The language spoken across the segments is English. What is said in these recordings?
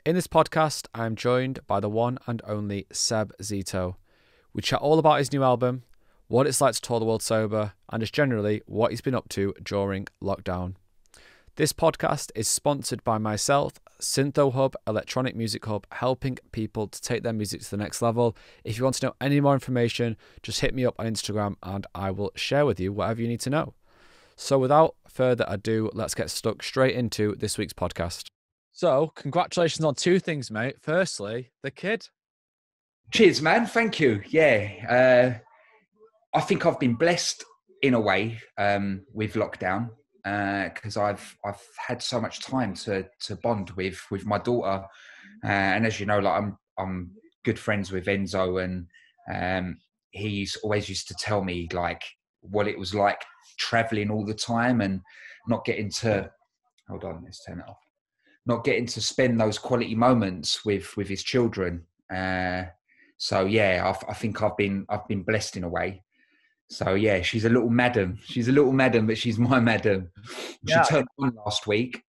In this podcast, I'm joined by the one and only Seb Zito. We chat all about his new album, what it's like to tour the world sober, and just generally what he's been up to during lockdown. This podcast is sponsored by myself, Syntho Hub, electronic music hub, helping people to take their music to the next level. If you want to know any more information, just hit me up on Instagram and I will share with you whatever you need to know. So without further ado, let's get stuck straight into this week's podcast. So, congratulations on two things, mate. Firstly, the kid. Cheers, man. Thank you. Yeah. I think I've been blessed in a way with lockdown because I've had so much time to bond with my daughter. And as you know, like I'm good friends with Enzo, and he's always used to tell me like what it was like traveling all the time and not getting to, hold on, let's turn it off. Not getting to spend those quality moments with his children. So yeah, I think I've been blessed in a way. So yeah, she's a little madam. She's a little madam, but she's my madam. Yeah. She turned on last week.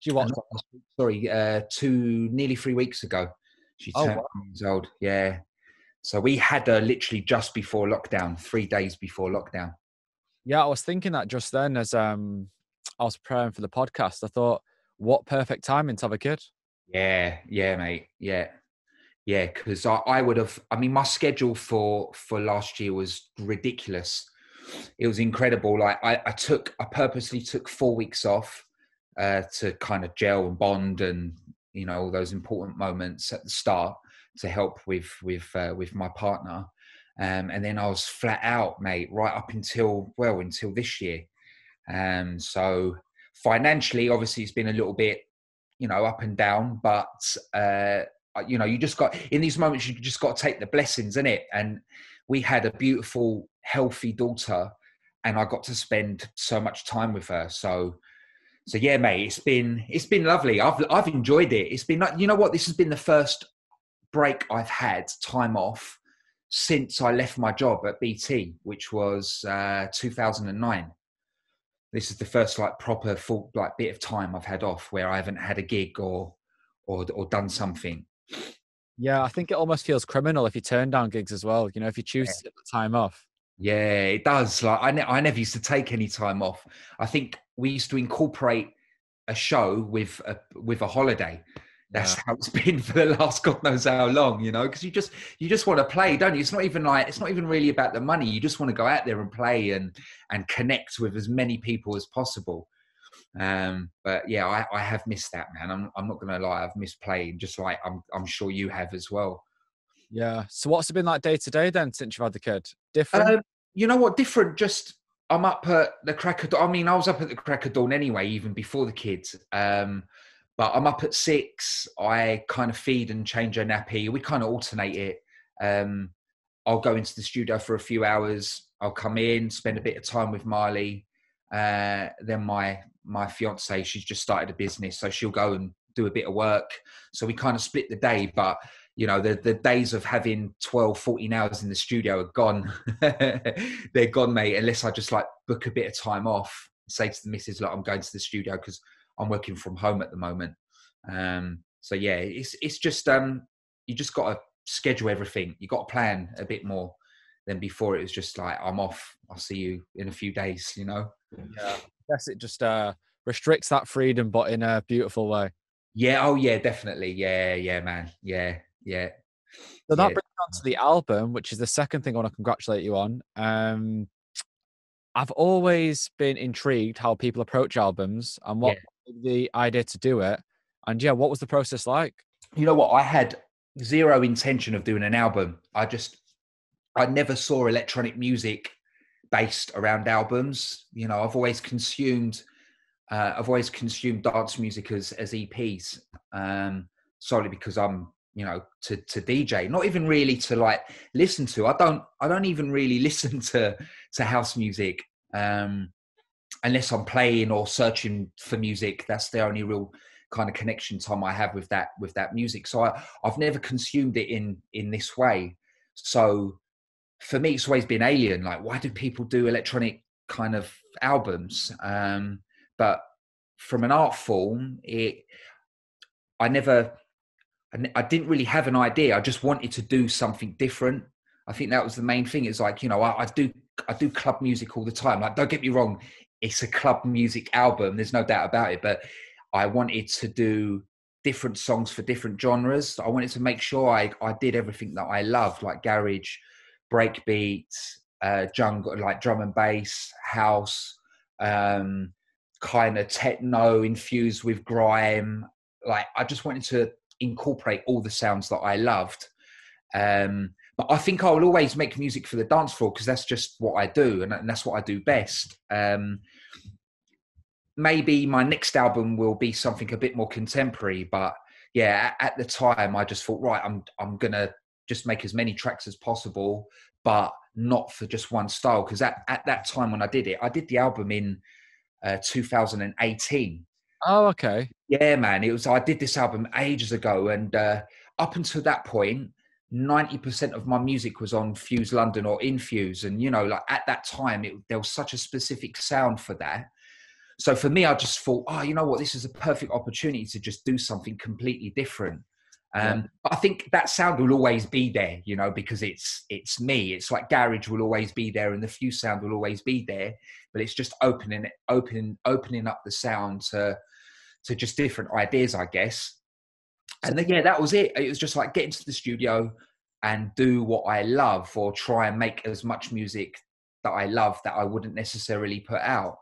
She was last week, sorry, nearly 3 weeks ago. She turned 1 years old. Yeah. So we had her literally just before lockdown, 3 days before lockdown. Yeah, I was thinking that just then as I was preparing for the podcast. I thought, what perfect timing to have a kid. Yeah, mate. Yeah, because I would have. I mean, my schedule for last year was ridiculous. It was incredible. Like I purposely took 4 weeks off to kind of gel and bond, and you know all those important moments at the start to help with my partner. And then I was flat out, mate, right up until this year. So financially, obviously, it's been a little bit, up and down, but you just got in these moments. You just got to take the blessings, innit? And we had a beautiful, healthy daughter, and I got to spend so much time with her. So yeah, mate, it's been lovely. I've enjoyed it. It's been like, you know what? This has been the first break I've had time off since I left my job at BT, which was 2009. This is the first like proper full like bit of time I've had off where I haven't had a gig or done something. Yeah, I think it almost feels criminal if you turn down gigs as well. If you choose to get the time off. Yeah, it does. Like I never used to take any time off. I think we used to incorporate a show with a holiday. That's how it's been for the last God knows how long, because you just want to play, don't you? It's not even really about the money. You just want to go out there and play and connect with as many people as possible. But yeah, I have missed that, man. I'm not gonna lie, I've missed playing, just like I'm sure you have as well. Yeah. So what's it been like day to day then since you've had the kid? Different? You know what? Different. Just I'm up at the crack of dawn. I mean, I was up at the crack of dawn anyway, even before the kids. But I'm up at 6. I kind of feed and change her nappy. We kind of alternate it. I'll go into the studio for a few hours. I'll come in, spend a bit of time with Marley. Then my fiance, she's just started a business, so she'll go and do a bit of work. So we kind of split the day, but the days of having 12, 14 hours in the studio are gone. They're gone, mate, unless I just like book a bit of time off, say to the missus, like I'm going to the studio because I'm working from home at the moment. So yeah, it's just, you just got to schedule everything. You got to plan a bit more than before. It was just like, I'm off. I'll see you in a few days, Yeah. I guess it just restricts that freedom, but in a beautiful way. Yeah. Oh yeah, definitely. Yeah, man. Yeah. So that brings us on to the album, which is the second thing I want to congratulate you on. I've always been intrigued how people approach albums and what the idea to do it. And yeah, what was the process like? You know what? I had zero intention of doing an album. I never saw electronic music based around albums. I've always consumed dance music as EPs, solely because I'm, to DJ, not even really to like listen to. I don't even really listen to house music, unless I'm playing or searching for music. That's the only real kind of connection time I have with that music. So I've never consumed it in this way. So for me, it's always been alien. Like, why do people do electronic kind of albums? But from an art form, I never I didn't really have an idea. I just wanted to do something different. I think that was the main thing. It's like, you know, I do club music all the time. Like, don't get me wrong, it's a club music album. There's no doubt about it. But I wanted to do different songs for different genres. I wanted to make sure I did everything that I loved, like garage, breakbeat, jungle, like drum and bass, house, kind of techno infused with grime. Like, I just wanted to incorporate all the sounds that I loved. But I think I will always make music for the dance floor because that's just what I do, and that's what I do best. Maybe my next album will be something a bit more contemporary, but yeah, at the time I just thought, right, I'm gonna just make as many tracks as possible, but not for just one style. Because at that time when I did it, I did the album in 2018. Oh, okay. Yeah, man. I did this album ages ago, and up until that point, 90% of my music was on Fuse London or in Fuse. And, you know, like at that time, there was such a specific sound for that. So for me, I just thought, oh, you know what? This is a perfect opportunity to just do something completely different. Yeah. But I think that sound will always be there, you know, because it's me. It's like garage will always be there, and the Fuse sound will always be there. But it's just opening up the sound to just different ideas, I guess. And then, yeah, that was it. It was just like get into the studio and do what I love, or try and make as much music that I love that I wouldn't necessarily put out.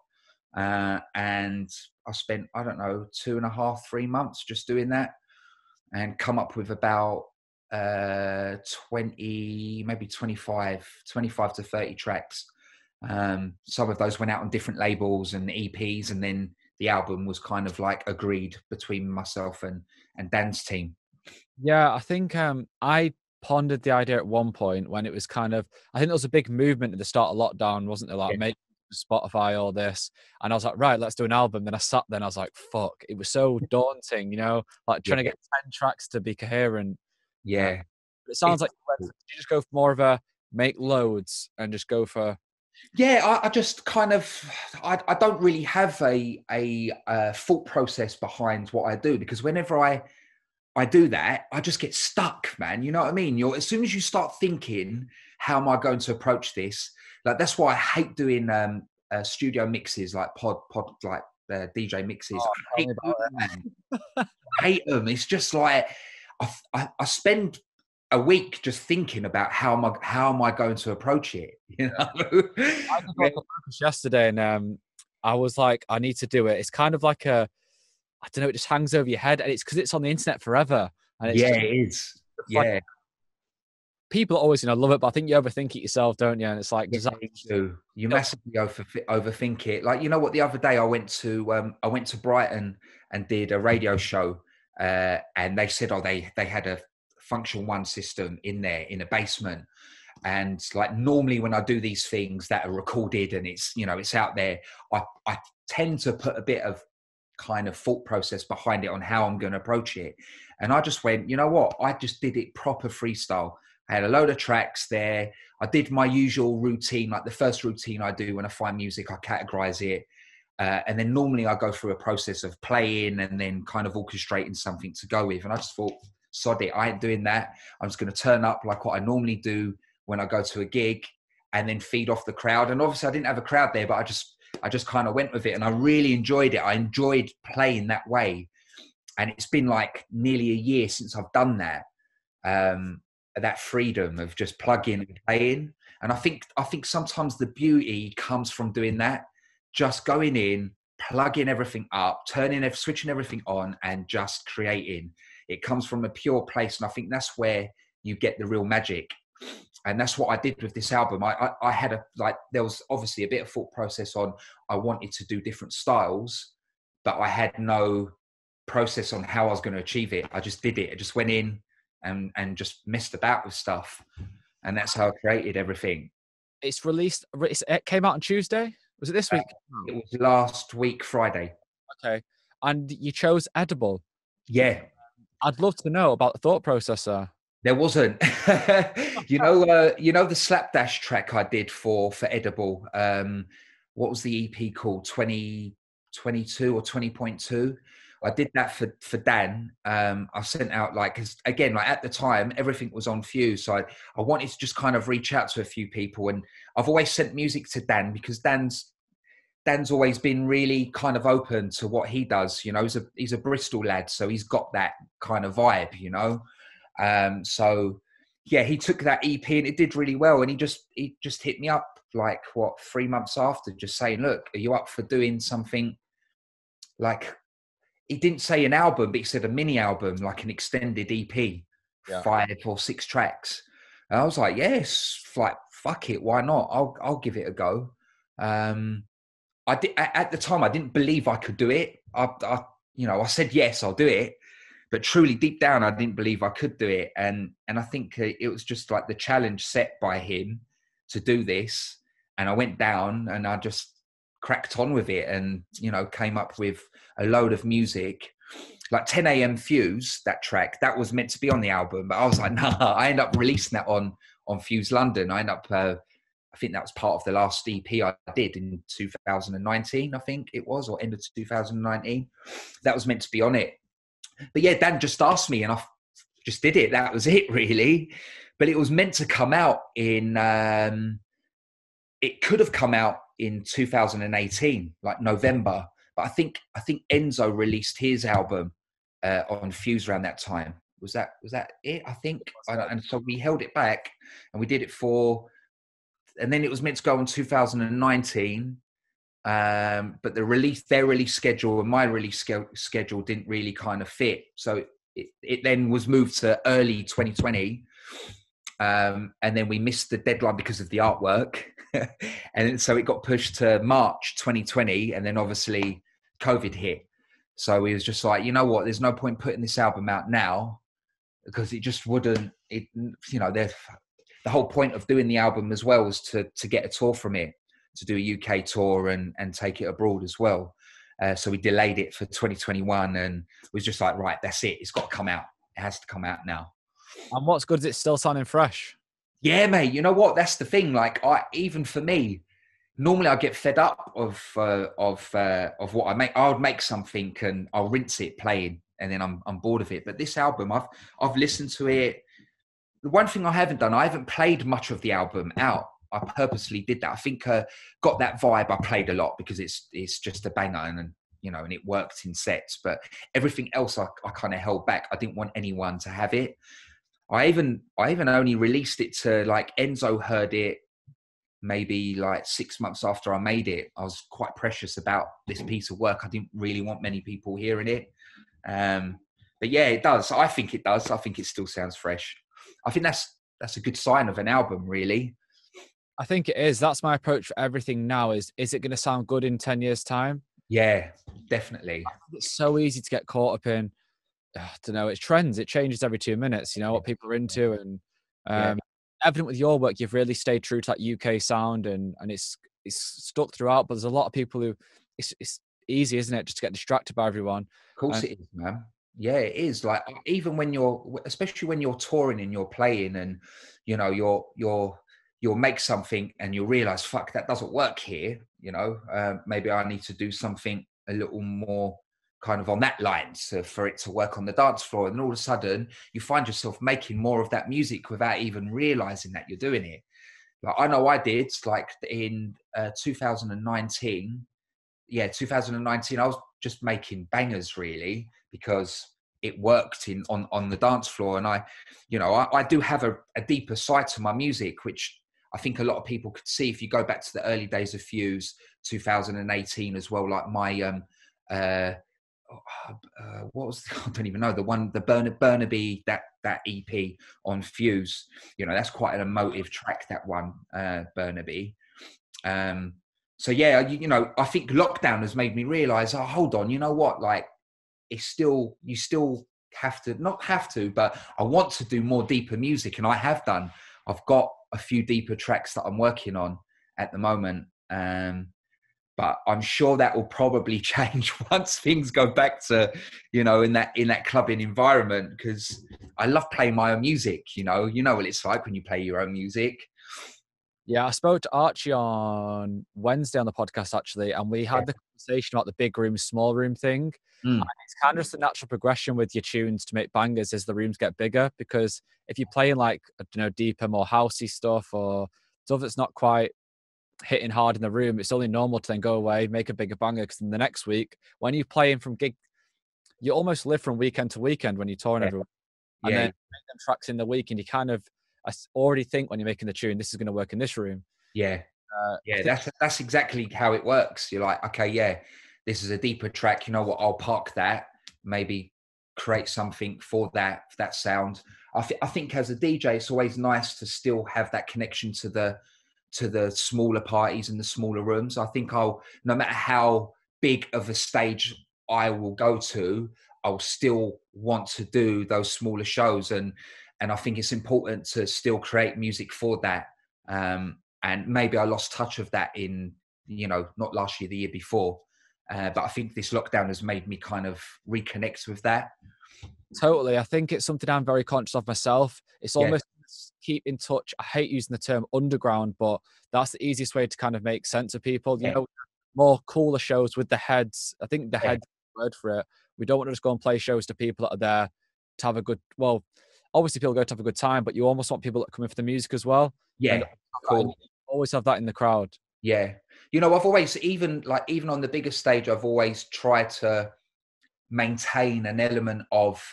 And I spent, I don't know, 2.5, 3 months just doing that, and come up with about 20, maybe 25 to 30 tracks. Some of those went out on different labels and EPs, and then the album was kind of like agreed between myself and Dan's team. Yeah, I think I pondered the idea at one point when it was kind of, I think there was a big movement at the start of lockdown, wasn't there? Like, Yeah. make Spotify, all this. And I was like, right, let's do an album. Then I sat there and I was like, fuck, it was so daunting, you know, like trying to Yeah. get 10 tracks to be coherent. Yeah. But it sounds It's like you just go for more of a make loads and just go for. Yeah, I just kind of, I don't really have a thought process behind what I do, because whenever I do that, I just get stuck, man. You know what I mean? As soon as you start thinking, how am I going to approach this? Like, that's why I hate doing studio mixes, like like DJ mixes. Oh, I tell hate me them, about it. man. I hate them. It's just like I spend a week just thinking about how am I going to approach it? You know? I just got the focus yesterday and I was like, I need to do it. It's kind of like I don't know, it just hangs over your head, and it's because it's on the internet forever. And it's Yeah, just it is. like, Yeah. people always, you know, love it, but I think you overthink it yourself, don't you? And it's like, Yeah, does that you do. You massively overthink it. Like, you know what? The other day I went to Brighton and did a radio show, and they said, oh, they had a Function One system in there in a basement, and like normally when I do these things that are recorded and it's, you know, it's out there, I tend to put a bit of kind of thought process behind it on how I'm going to approach it. And I just went, you know what? I just did it proper freestyle. I had a load of tracks there. I did my usual routine, like the first routine I do when I find music, I categorize it. And then normally I go through a process of playing and then kind of orchestrating something to go with. And I just thought, sod it, I ain't doing that. I'm just going to turn up like what I normally do when I go to a gig, and then feed off the crowd. And obviously I didn't have a crowd there, but I just kind of went with it, and I really enjoyed it. I enjoyed playing that way. And it's been like nearly a year since I've done that. That freedom of just plugging and playing. And I think sometimes the beauty comes from doing that, just going in, plugging everything up, switching everything on, and just creating. It comes from a pure place. And I think that's where you get the real magic. And that's what I did with this album. I had there was obviously a bit of thought process on, I wanted to do different styles, but I had no process on how I was going to achieve it. I just did it. I just went in and just messed about with stuff. And that's how I created everything. it's released? It came out on Tuesday. Was it this week? It was last week, Friday. Okay. And you chose Edible. Yeah. I'd love to know about the thought process there. There wasn't. You know the Slapdash track I did for Edible. What was the EP called? 2022 or 20.2. I did that for Dan. I sent out like, 'cause again, like at the time, everything was on Fuse. So I wanted to just kind of reach out to a few people. And I've always sent music to Dan because Dan's always been really kind of open to what he does. You know, he's a Bristol lad, so he's got that kind of vibe, you know. So yeah, he took that EP and it did really well. And he just hit me up like 3 months after, just saying, look, are you up for doing something like, he didn't say an album, but he said a mini album, like an extended EP, 5 or 6 tracks. And I was like, yes, like, fuck it, why not? I'll give it a go. I did, at the time, I didn't believe I could do it. I said, yes, I'll do it. But truly deep down, I didn't believe I could do it. And I think it was just like the challenge set by him to do this. And I went down and I just cracked on with it and, came up with a load of music. Like 10 a.m. Fuse, that track, that was meant to be on the album. But I was like, nah, I ended up releasing that on Fuse London. I ended up, I think that was part of the last EP I did in 2019, I think it was, or end of 2019. That was meant to be on it. But yeah, Dan just asked me and I just did it. That was it, really. But it was meant to come out in, it could have come out in 2018, like November. But I think Enzo released his album on Fuse around that time. Was that it? I think. And so we held it back and we did it and then it was meant to go in 2019. But their release schedule and my release schedule didn't really kind of fit. So it then was moved to early 2020. And then we missed the deadline because of the artwork. And so it got pushed to March 2020. And then obviously COVID hit. So we was just like, you know what, there's no point putting this album out now because it just wouldn't, the whole point of doing the album as well was to get a tour from it, to do a UK tour and take it abroad as well. So we delayed it for 2021 and was just like, right, that's it. It's got to come out. It has to come out now. And what's good is it's still sounding fresh. Yeah, mate. You know what? That's the thing. Like, even for me, normally I get fed up of what I make. I would make something and I'll rinse it playing, and then I'm bored of it. But this album, I've listened to it. The one thing I haven't done, I haven't played much of the album out. I purposely did that. I think got that vibe. I played a lot because it's just a banger and it worked in sets. But everything else I kind of held back. I didn't want anyone to have it. I even only released it to like Enzo heard it maybe like 6 months after I made it. I was quite precious about this piece of work. I didn't really want many people hearing it. But yeah, it does. I think it does. I think it still sounds fresh. I think that's a good sign of an album, really. I think it is. That's my approach for everything now is it going to sound good in 10 years' time? Yeah, definitely. It's so easy to get caught up in, I don't know, it's trends. It changes every 2 minutes, what people are into. And evident with your work, you've really stayed true to that UK sound and it's stuck throughout. But there's a lot of people who, it's easy, isn't it, just to get distracted by everyone. Of course it is, man. Yeah, it is. Like, even when especially when you're touring and you're playing and, you'll make something and you'll realize, fuck, that doesn't work here. Maybe I need to do something a little more kind of on that line for it to work on the dance floor. And all of a sudden you find yourself making more of that music without even realizing that you're doing it. Like, I know I did, like in 2019. Yeah, 2019, I was just making bangers really because it worked on the dance floor. And I do have a deeper side to my music, which I think a lot of people could see if you go back to the early days of Fuse, 2018 as well. Like my, what was, I don't even know, the Burnaby, that EP on Fuse, that's quite an emotive track, that one, Burnaby. So yeah, I think lockdown has made me realize, oh, hold on, you know what? Like, you still have to, not have to, but I want to do more deeper music. And I have done. I've got a few deeper tracks that I'm working on at the moment. But I'm sure that will probably change once things go back to, in that clubbing environment, because I love playing my own music. You know what it's like when you play your own music. Yeah, I spoke to Archie on Wednesday on the podcast actually, and we Yeah. had the conversation about the big room, small room thing. Mm. And it's kind of just a natural progression with your tunes to make bangers as the rooms get bigger. Because if you're playing like, I don't know, deeper, more housey stuff or stuff that's not quite hitting hard in the room, it's only normal to then go away, make a bigger banger. Because then the next week, when you're playing from gig, you almost live from weekend to weekend when you're touring Yeah. everywhere. And then Yeah. make them tracks in the week, and you kind of already think when you're making the tune, this is going to work in this room. Yeah. I Yeah, think that's exactly how it works. You're like, okay, yeah, this is a deeper track. You know what? I'll park that. Maybe create something for that sound. I think as a DJ, it's always nice to still have that connection to the smaller parties and the smaller rooms. I think no matter how big of a stage I will go to, I'll still want to do those smaller shows, and I think it's important to still create music for that. And maybe I lost touch of that in, not last year, the year before. But I think this lockdown has made me kind of reconnect with that. totally. I think it's something I'm very conscious of myself. It's Yeah, almost keep in touch. I hate using the term underground, but that's the easiest way to kind of make sense of people. You yeah, know, more cooler shows with the heads. I think the yeah, head word for it. We don't want to just go and play shows to people that are there to have a good. Well, obviously people go to have a good time, but you almost want people that come in for the music as well, and yeah. Cool. always have that in the crowd. Yeah. I've always, even on the bigger stage, I've always tried to maintain an element of,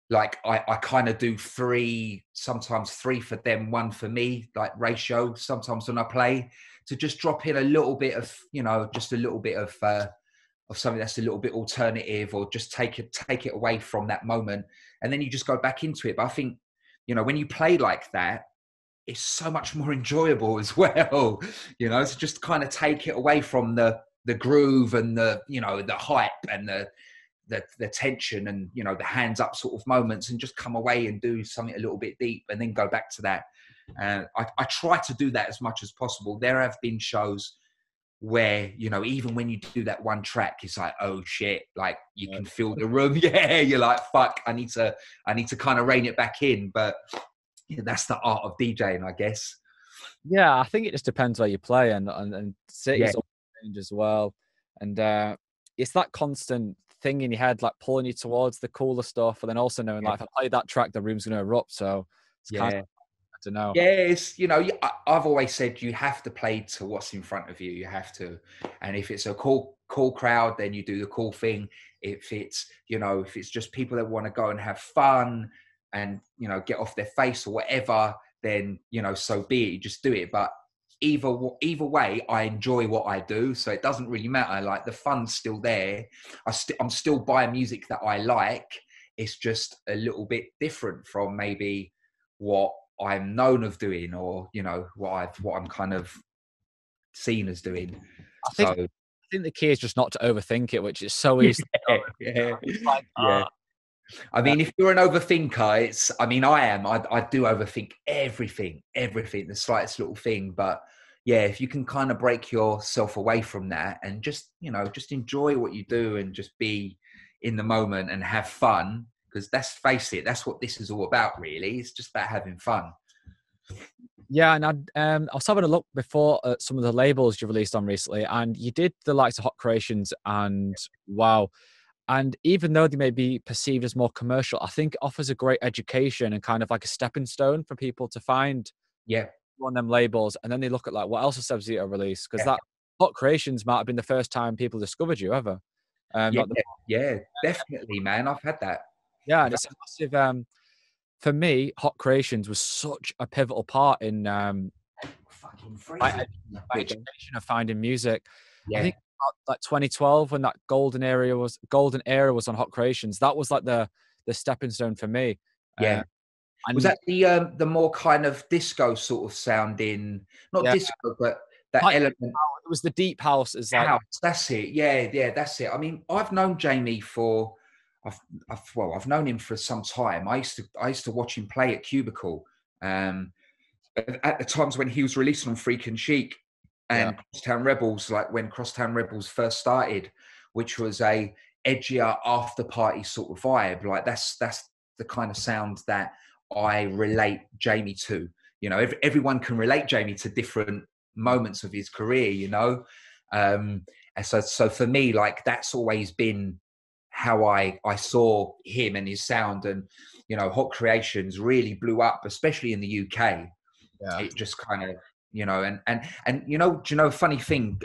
like, I kind of do three, sometimes three for them, one for me, like ratio. Sometimes when I play, to just drop in a little bit of, just a little bit of something that's a little bit alternative, or just take it away from that moment, and then you just go back into it. But I think, when you play like that, it's so much more enjoyable as well. To just kind of take it away from the groove and the hype and the tension and the hands up sort of moments, and just come away and do something a little bit deep and then go back to that. I try to do that as much as possible. There have been shows where, even when you do that one track, it's like, oh shit, like you can feel the room. Yeah, you're like, fuck, I need to kind of rein it back in. But that's the art of DJing, I guess. Yeah, I think it just depends where you play, and Yeah, cities all change as well. And it's that constant thing in your head, like pulling you towards the cooler stuff, and then also knowing, yeah, like, if I play that track, the room's going to erupt. So it's kind of, yeah. I don't know. Yeah, it's, I've always said you have to play to what's in front of you. You have to. And if it's a cool crowd, then you do the cool thing. If it's just people that want to go and have fun and, get off their face or whatever, then, so be it. You just do it. But either way, I enjoy what I do. So it doesn't really matter. Like, the fun's still there. I'm still buying music that I like. It's just a little bit different from maybe what I'm known of doing, or what I'm kind of seen as doing. I think So I think the key is just not to overthink it, which is so easy. yeah, It's like, yeah. I uh, mean, if you're an overthinker, I am. I do overthink everything, the slightest little thing. But yeah, if you can kind of break yourself away from that and just enjoy what you do and just be in the moment and have fun, because face it, that's what this is all about, really. It's just about having fun. yeah, and I was having a look before at some of the labels you released on recently, and you did the likes of Hot Creations and Wow. And even though they may be perceived as more commercial, I think it offers a great education and kind of like a stepping stone for people to find Yeah, one of them labels. And then they look at, like, what else has Seb Zito released? Because yeah. that Hot Creations might have been the first time people discovered you ever. Yeah, Not the, yeah, definitely, man. I've had that. yeah, I've and had, it's a massive, for me, Hot Creations was such a pivotal part in fucking my, freezing. my education of finding music. I Yeah, think like 2012, when that golden era was on Hot Creations, that was like the stepping stone for me. yeah. Was And that the more kind of disco sort of sounding, not yeah, disco, but that like element it was the deep house is like, house? That's it. Yeah, yeah, that's it. I mean, I've known Jamie for, I've known him for some time. I used to watch him play at Cubicle. Um, at the times when he was releasing on Freak and Chic yeah, and Crosstown Rebels, like when Crosstown Rebels first started, which was a edgier after party sort of vibe. Like, that's the kind of sound that I relate Jamie to. you know, everyone can relate, Jamie, to different moments of his career, you know. And so for me, like, that's always been how I saw him and his sound. And, you know, Hot Creations really blew up, especially in the UK. Yeah. It just kind of, you know, and you know, do you know a funny thing?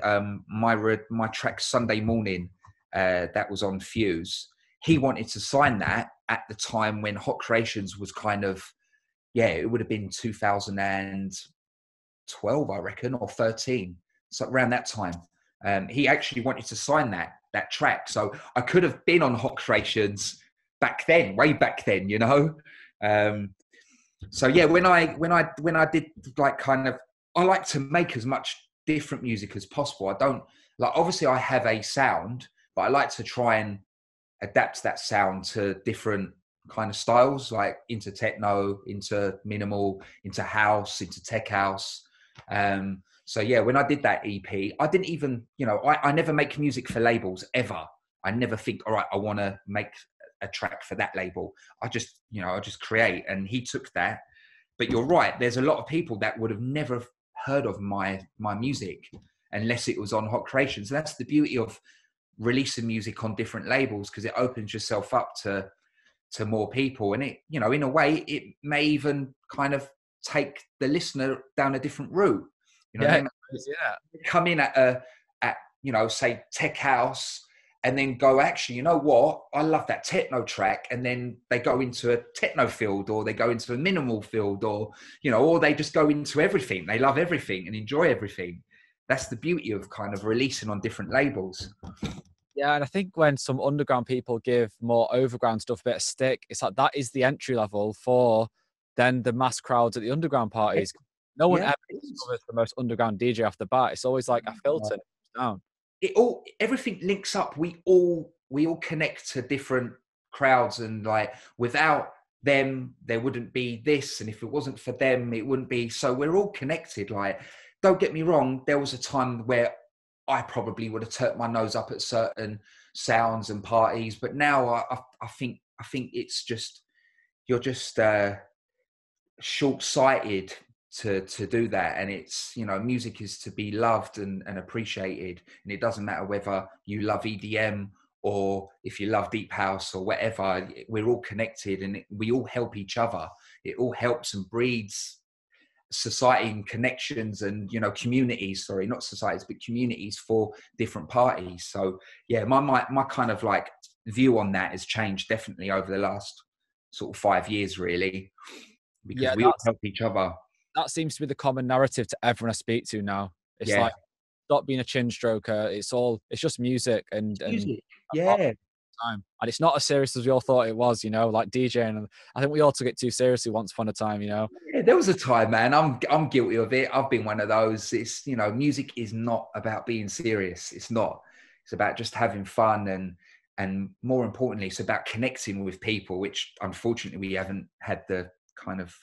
My track Sunday Morning, that was on Fuse. He wanted to sign that at the time when Hot Creations was kind of, yeah, it would have been 2012, I reckon, or 13, so around that time. He actually wanted to sign that track, so I could have been on Hot Creations back then, way back then, you know. So yeah, when I did, like, kind of, I like to make as much different music as possible. I don't, like, obviously I have a sound, but I like to try and adapt that sound to different kind of styles, like into techno, into minimal, into house, into tech house. So yeah, when I did that EP, I didn't even, you know, I never make music for labels ever. I never think, all right, I want to make a track for that label. I just, you know, I just create. And he took that. But you're right, there's a lot of people that would have never heard of my music unless it was on Hot Creations. That's the beauty of releasing music on different labels, because it opens yourself up to more people. And it, you know, in a way, it may even kind of take the listener down a different route. You know, Yeah, they may come in at you know, say tech house, and then go, actually, you know what, I love that techno track, and then they go into a techno field, or they go into a minimal field, or, you know, or they just go into everything. They love everything and enjoy everything. That's the beauty of kind of releasing on different labels. Yeah, and I think when some underground people give more overground stuff a bit of stick, it's like that is the entry level for then the mass crowds at the underground parties. No one Yeah, ever discovers the most underground DJ off the bat. It's always like a filter down. it all, everything links up. We all connect to different crowds, and like, without them there wouldn't be this, and if it wasn't for them it wouldn't be. So we're all connected. Like, don't get me wrong, there was a time where I probably would have turned my nose up at certain sounds and parties, but now I think it's just, you're just short-sighted to do that. And it's, you know, music is to be loved and appreciated, and it doesn't matter whether you love EDM or if you love deep house or whatever. We're all connected, and we all help each other. It all helps and breeds society and connections, and, you know, communities, sorry, not societies, but communities for different parties. So yeah, my kind of like view on that has changed definitely over the last sort of 5 years, really, because Yeah, we all help each other. that seems to be the common narrative to everyone I speak to now. It's Yeah. like, stop being a chin stroker. It's just music and Music. a part of Yeah. the time. And it's not as serious as we all thought it was, you know, like DJing. And I think we all took it too seriously once upon a time, you know. Yeah, there was a time, man. I'm guilty of it. I've been one of those. It's, you know, music is not about being serious. It's not. It's about just having fun, and more importantly, it's about connecting with people, which unfortunately we haven't had the kind of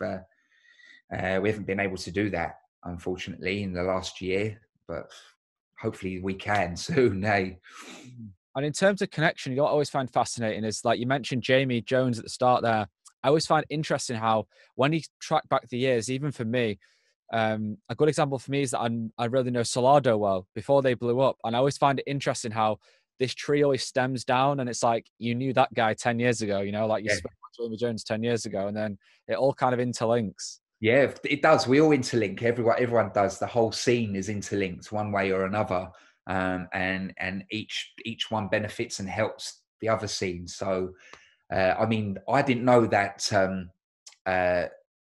we haven't been able to do that, unfortunately, in the last year. But hopefully we can soon. Hey. And in terms of connection, you know what I always find fascinating is, like you mentioned Jamie Jones at the start there. I always find interesting how when you track back the years, even for me, a good example for me is that I really know Solardo well before they blew up. And I always find it interesting how this tree always stems down, and it's like you knew that guy 10 years ago, you know, like you Yeah. spoke to Jamie Jones 10 years ago, and then it all kind of interlinks. Yeah, it does. We all interlink. Everyone does. The whole scene is interlinked one way or another, and each one benefits and helps the other scene. So, I mean, I didn't know that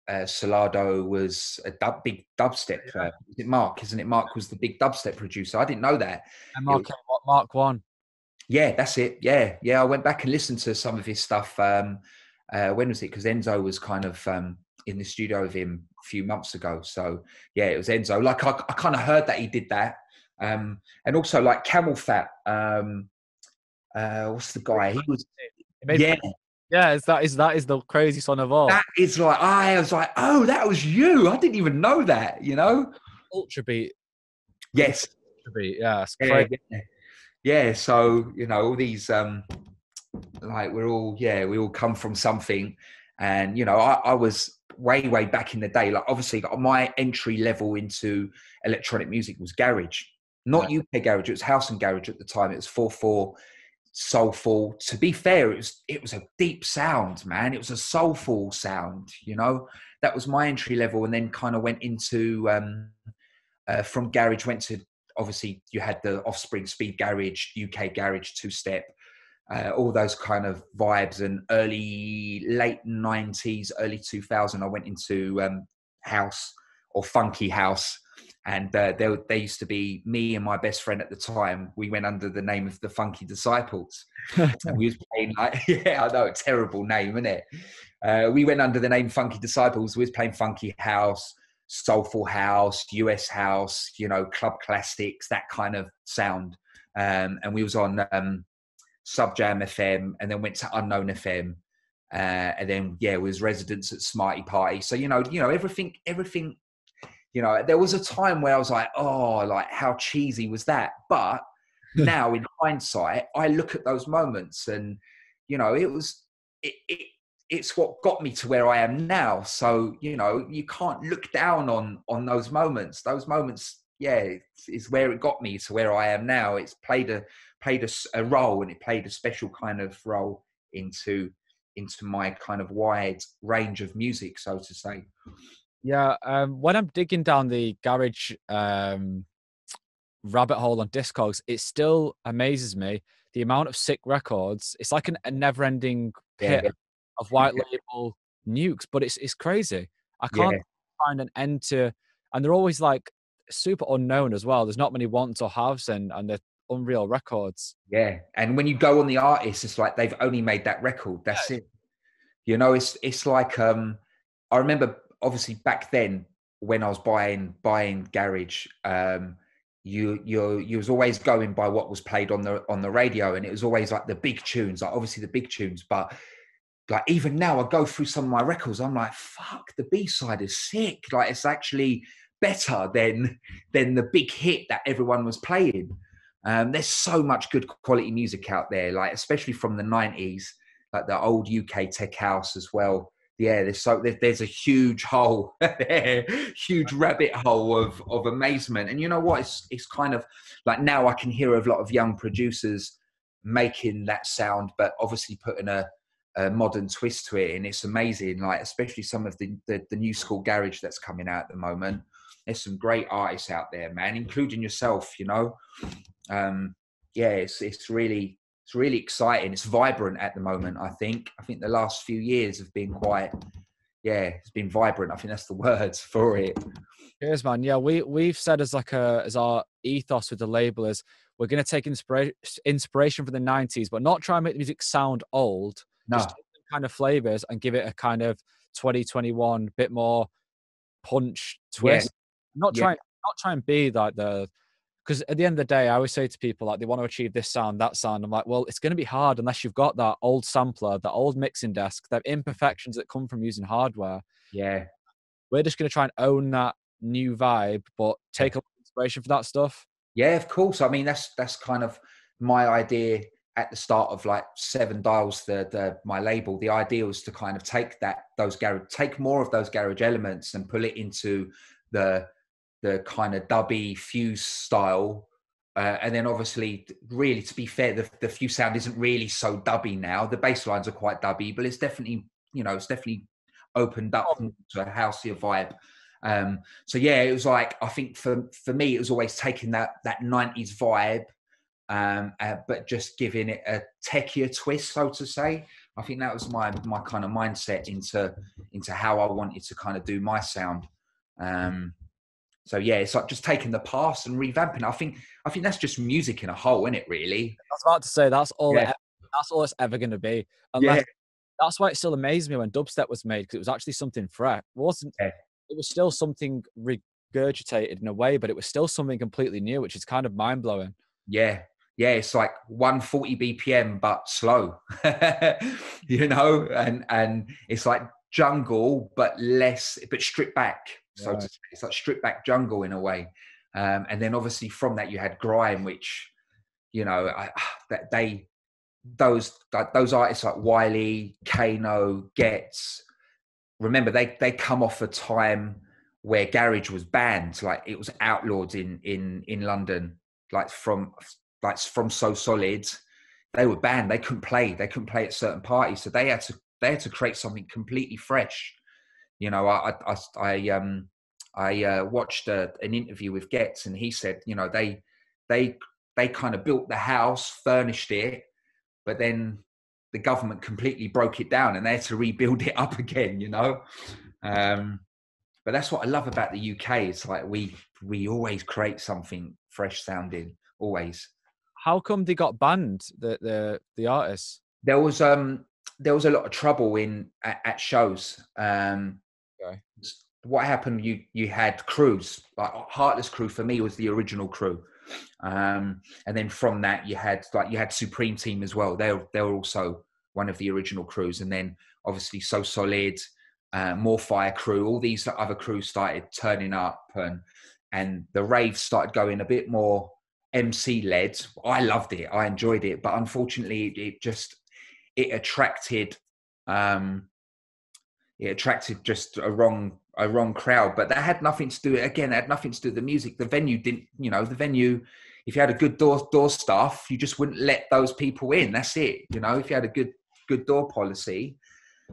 Solardo was a big dubstep. Is it Mark? Isn't it? Mark was the big dubstep producer. I didn't know that. And Mark one. Yeah, that's it. Yeah, yeah. I went back and listened to some of his stuff. When was it? Because Enzo was kind of in the studio with him a few months ago. So yeah, it was Enzo. Like, I kind of heard that he did that, and also like Camel Fat. What's the guy? He was. Yeah, Yeah, that is the crazy son of all. that is like, I was like, oh, that was you. I didn't even know that. You know. Ultra beat. Yes. Ultra beat. Yeah, it's Yeah, crazy. yeah. Yeah. So, you know, all these like, we all come from something. And, you know, I was way back in the day. Like, obviously, my entry level into electronic music was garage. Yeah. Not UK garage, it was house and garage at the time. It was 4/4, soulful. To be fair, it was a deep sound, man. It was a soulful sound, you know. That was my entry level, and then kind of went into from garage, went to, obviously you had the Offspring speed garage, UK garage, two step, all those kind of vibes. And late 90s, early 2000, I went into house or funky house. And they used to be, me and my best friend at the time, we went under the name of the Funky Disciples. And we was playing like, yeah, I know, a terrible name, isn't it? We went under the name Funky Disciples. We was playing funky house, soulful house, US house, you know, club classics, that kind of sound. And we was on Sub Jam FM, and then went to Unknown FM. And then, yeah, it was residents at Smarty Party. So, you know, everything, you know, there was a time where I was like, oh, like, how cheesy was that? But now in hindsight, I look at those moments and, you know, it's what got me to where I am now. So, you know, you can't look down on those moments. Those moments, yeah, is where it got me to where I am now. It's played a role, and it played a special kind of role into my kind of wide range of music, so to say. Yeah, when I'm digging down the garage rabbit hole on Discogs, it still amazes me the amount of sick records. It's like a never-ending pit Yeah, of white label nukes, but it's crazy. I can't yeah, find an end to, and they're always like super unknown as well. There's not many wants or haves, and they're unreal records. yeah. And when you go on the artist, it's like they've only made that record. That's it. You know, it's like I remember, obviously, back then when I was buying garage, you was always going by what was played on the radio, and it was always like the big tunes, like obviously the big tunes. But like, even now, I go through some of my records, I'm like, fuck, the B-side is sick. Like, it's actually better than the big hit that everyone was playing. There's so much good quality music out there, like especially from the 90s, like the old UK tech house as well. Yeah, there's a huge hole there, huge rabbit hole of amazement. And you know what? It's kind of like, now I can hear a lot of young producers making that sound, but obviously putting a modern twist to it, and it's amazing. Like, especially some of the new school garage that's coming out at the moment. There's some great artists out there, man, including yourself. You know, yeah, it's really exciting. It's vibrant at the moment. I think the last few years have been quite, yeah, it's been vibrant. I think that's the words for it. Cheers, man. Yeah, we've said as our ethos with the label is we're going to take inspiration from the 90s, but not try and make the music sound old. No, Just take some kind of flavors and give it a kind of 2021 bit more punch twist. Not yeah, try and be like because at the end of the day, I always say to people, like, they want to achieve this sound, that sound. I'm like, well, it's going to be hard unless you've got that old sampler, that old mixing desk, the imperfections that come from using hardware. yeah. We're just going to try and own that new vibe, but take a lot of inspiration for that stuff. Yeah, of course. I mean, that's kind of my idea at the start of like Seven Dials, my label. The idea was to kind of take take more of those garage elements and pull it into the kind of dubby fuse style. And then obviously, really, to be fair, the fuse sound isn't really so dubby now. The bass lines are quite dubby, but it's definitely, you know, it's definitely opened up to a houseier vibe. So yeah, it was like, I think for me, it was always taking that 90s vibe, but just giving it a techier twist, so to say. I think that was my kind of mindset into how I wanted to kind of do my sound. So yeah, it's like just taking the past and revamping. I think that's just music in a whole, isn't it? Really? I was about to say that's all. Yeah. That's all it's ever going to be. Yeah. Unless that's why it still amazed me when dubstep was made, because it was actually something fresh. It was still something regurgitated in a way, but it was still something completely new, which is kind of mind blowing. Yeah. Yeah. It's like 140 BPM, but slow, you know, and it's like jungle, but stripped back. So to say. It's like stripped back jungle in a way. And then obviously from that you had grime, which, you know, those artists like Wiley, Kano, Getz, remember they come off a time where garage was banned, like it was outlawed in London, like from So Solid. They were banned. They couldn't play at certain parties, so they had to create something completely fresh. You know, I watched an interview with Getz, and he said, you know, they they kind of built the house, furnished it, but then the government completely broke it down, and they had to rebuild it up again. You know, um, but that's what I love about the UK. It's like we always create something fresh sounding, always. How come they got banned? The artists. There was there was a lot of trouble at shows. Okay. What happened? You had crews. Like Heartless Crew for me was the original crew, and then from that you had Supreme Team as well. They were also one of the original crews, and then obviously So Solid, More Fire Crew. All these other crews started turning up, and the raves started going a bit more MC led. I loved it. I enjoyed it, but unfortunately, it attracted um, it attracted just a wrong crowd. But that had nothing to do. Again, it had nothing to do with the music. The venue didn't. You know, the venue. If you had a good door staff, you just wouldn't let those people in. That's it. You know, if you had a good door policy,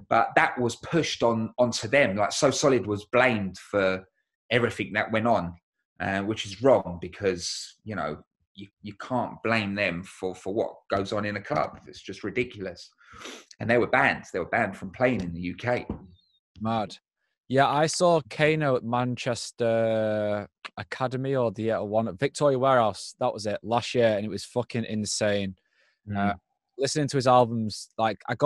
but that was pushed onto them. Like So Solid was blamed for everything that went on, which is wrong because you know you can't blame them for what goes on in a club. It's just ridiculous. And they were banned. They were banned from playing in the UK. Mad. Yeah, I saw Kano at Manchester Academy or the one at Victoria Warehouse. That was it last year, and it was fucking insane. Mm. Listening to his albums, like I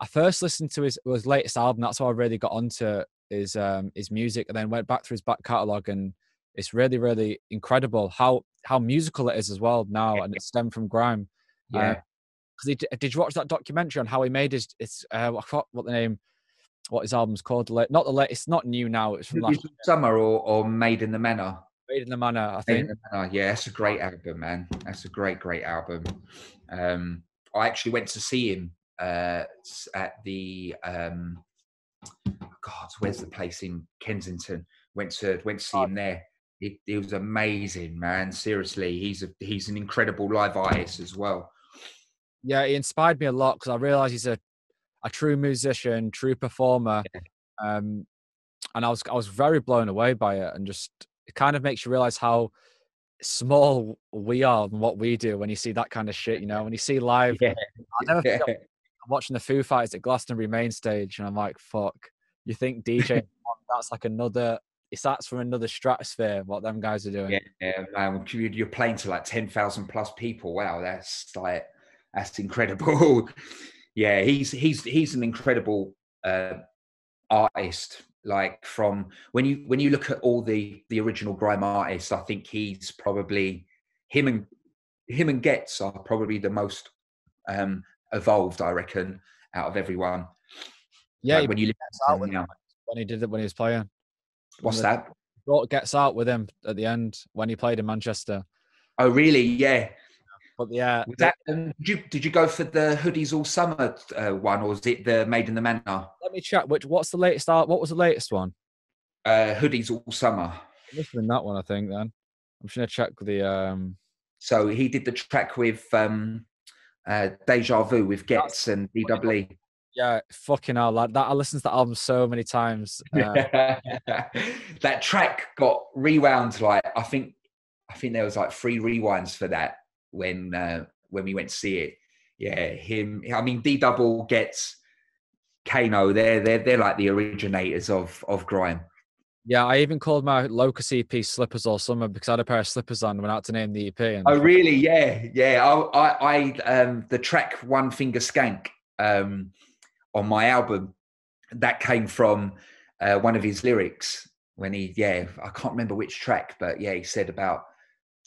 first listened to his latest album. That's how I really got onto his music, and then went back through his back catalogue, and it's really, really incredible how musical it is as well now, and it's stemmed from grime. Yeah. Because did you watch that documentary on how he made his I forgot what his album's called? Not the late. It's not new now. It's from last Summer or Made in the Manor. Made in the Manor, I Made in think. the Manor. Yeah, that's a great album, man. That's a great album. I actually went to see him at the God, where's the place in Kensington? Went to see him there. It was amazing, man. Seriously, he's an incredible live artist as well. Yeah, he inspired me a lot because I realized he's a true musician, true performer. And I was very blown away by it, and just it kind of makes you realize how small we are and what we do when you see that kind of shit. You know, when you see live, Yeah, I never forget watching the Foo Fighters at Glastonbury main stage, and I'm like, fuck. You think DJ that's like that's from another stratosphere what them guys are doing. yeah, man. You're playing to like 10,000 plus people. Wow, that's incredible. Yeah, he's an incredible artist. Like from when you look at all the original grime artists, I think he's probably him and Getz are probably the most evolved, I reckon, out of everyone. Yeah, Like when you listen to him now. when he did it when he was playing. What's that? Brought Gets Out with him at the end when he played in Manchester. Oh, really? Yeah. But yeah, Was that did you go for the Hoodies All Summer one, or was it the Made in the Manor? let me check. What's the latest art? What was the latest one? Hoodies All Summer. It must have been that one, I think. Then I'm just gonna check the. So he did the track with Deja Vu with Getz and DWE. Yeah, fucking hell, like that. I listened to that album so many times. That track got rewound. Like I think there was like 3 rewinds for that when we went to see it. Yeah, him. I mean, D-Double Getz, Kano. They're like the originators of grime. Yeah, I even called my Locust EP Slippers All Summer because I had a pair of slippers on when I had to name the EP. And Oh, really? Yeah. I the track One Finger Skank on my album, that came from one of his lyrics when I can't remember which track, but yeah, he said about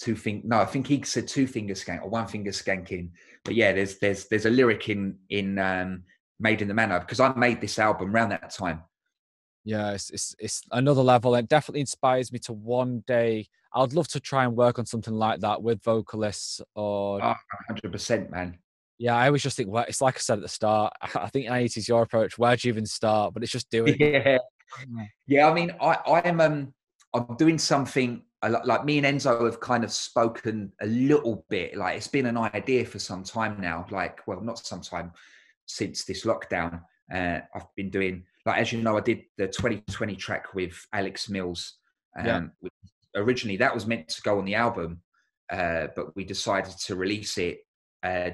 I think he said 2 finger skank or 1 finger skanking. But yeah, there's a lyric in Made in the Manor, because I made this album around that time. yeah, it's another level. It definitely inspires me to one day. I'd love to try and work on something like that with vocalists or 100%, man. Yeah, I always just think, well, it's like I said at the start. I think 80 is your approach. Where do you even start? But it's just do it. Yeah. Yeah, I mean, I'm doing something like me and Enzo have kind of spoken a little bit. Like it's been an idea for some time now. Like, well, not some time since this lockdown. I've been doing, like, as you know, I did the 2020 track with Alex Mills. Yeah. Which originally that was meant to go on the album, but we decided to release it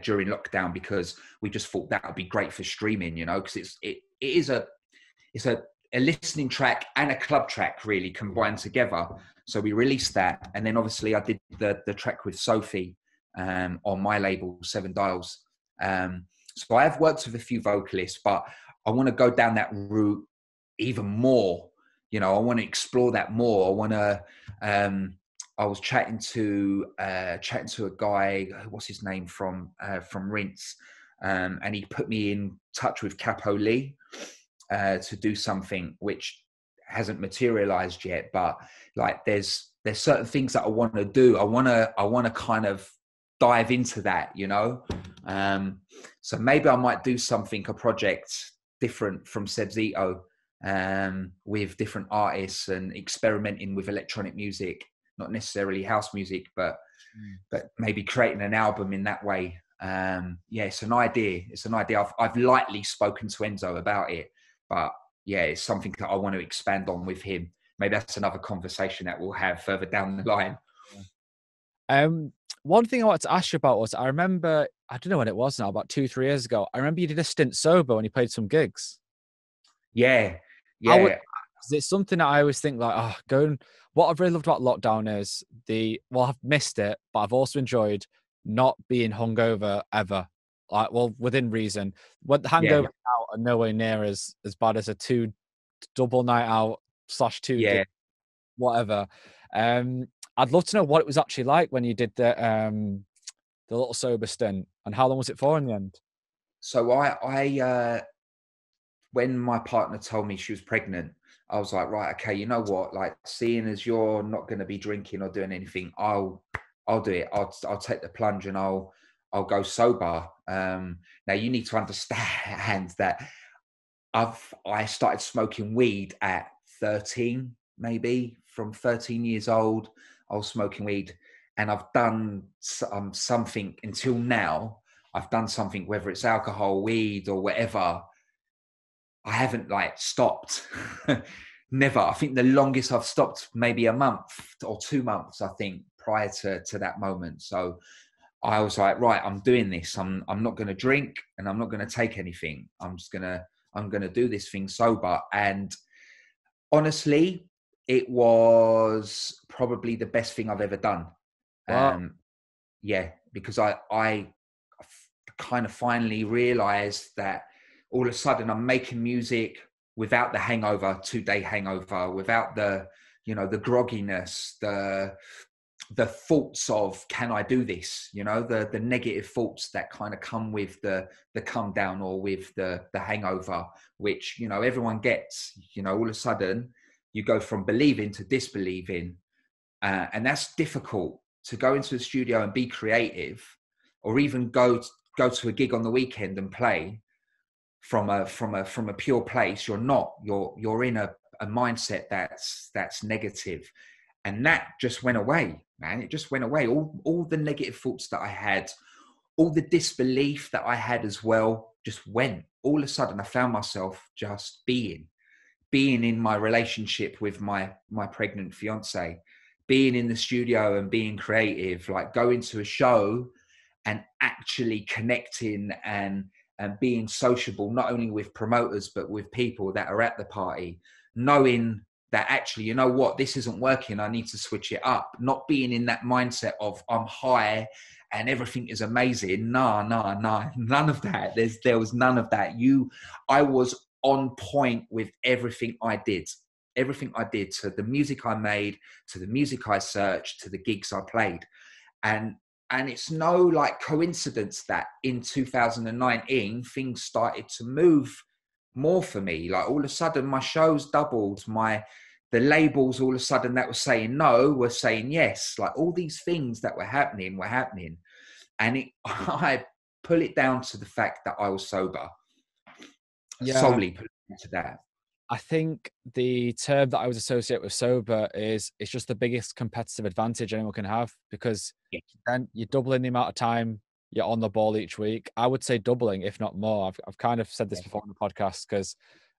during lockdown because we just thought that would be great for streaming. You know, because it is it's a listening track and a club track really combined together. So we released that, and then obviously I did the track with Sophie on my label Seven Dials. So I have worked with a few vocalists, but I want to go down that route even more. You know, I want to explore that more. I want to. I was chatting to a guy. What's his name from Rinse, and he put me in touch with Capo Lee to do something which hasn't materialized yet. But like, there's certain things that I want to do. I want to kind of dive into that, you know. So maybe I might do a project different from Seb Zito, with different artists and experimenting with electronic music, not necessarily house music, but maybe creating an album in that way. Yeah, it's an idea. I've lightly spoken to Enzo about it, but yeah, it's something that I want to expand on with him. Maybe that's another conversation that we'll have further down the line. One thing I wanted to ask you about was I remember, I don't know when it was now, about 2-3 years ago. I remember you did a stint sober when you played some gigs. Yeah, I would, yeah, 'cause it's something that I always think like, oh, going. What I've really loved about lockdown is I've missed it, but I've also enjoyed not being hungover ever. Like, well, within reason. What the yeah, hangovers now are nowhere near as bad as a double night out / two gig, yeah. whatever. Um, I'd love to know what it was actually like when you did the little sober stint, and how long was it for in the end? So when my partner told me she was pregnant, I was like, right, okay, you know what? Like, seeing as you're not going to be drinking or doing anything, I'll do it. I'll take the plunge and I'll go sober. Now you need to understand that I started smoking weed at 13, maybe from 13 years old. I was smoking weed, and I've done something until now. I've done something, whether it's alcohol, weed, or whatever. I haven't like stopped. Never. I think the longest I've stopped maybe a month or 2 months, I think, prior to that moment. So I was like, right, I'm doing this. I'm not gonna drink and I'm not gonna take anything. I'm gonna do this thing sober. And honestly, it was probably the best thing I've ever done. Wow. Yeah, because I kind of finally realized that all of a sudden I'm making music without the hangover, 2-day hangover, without the, you know, the grogginess, the thoughts of, can I do this? You know, the negative thoughts that kind of come with the come down or with the hangover, which, you know, everyone gets. You know, all of a sudden you go from believing to disbelieving, and that's difficult to go into the studio and be creative, or even go to a gig on the weekend and play from a pure place. You're in a mindset that's negative, and that just went away, man. It just went away. All the negative thoughts that I had, all the disbelief that I had as well, just went. All of a sudden I found myself just being in my relationship with my pregnant fiance, being in the studio and being creative, like going to a show and actually connecting and being sociable, not only with promoters, but with people that are at the party, knowing that actually, you know what, this isn't working, I need to switch it up. Not being in that mindset of I'm high and everything is amazing. No, none of that. There was none of that. I was on point with everything I did. Everything I did, to the music I made, to the music I searched, to the gigs I played. And it's no like coincidence that in 2019 things started to move more for me. Like, all of a sudden my shows doubled, the labels all of a sudden that were saying no were saying yes. Like, all these things that were happening, and I pull it down to the fact that I was sober. Yeah. Solely put it down to that. I think the term that I would associate with sober is it's just the biggest competitive advantage anyone can have, because Yeah. then you're doubling the amount of time you're on the ball each week. I would say doubling, if not more. I've kind of said this before on the podcast, because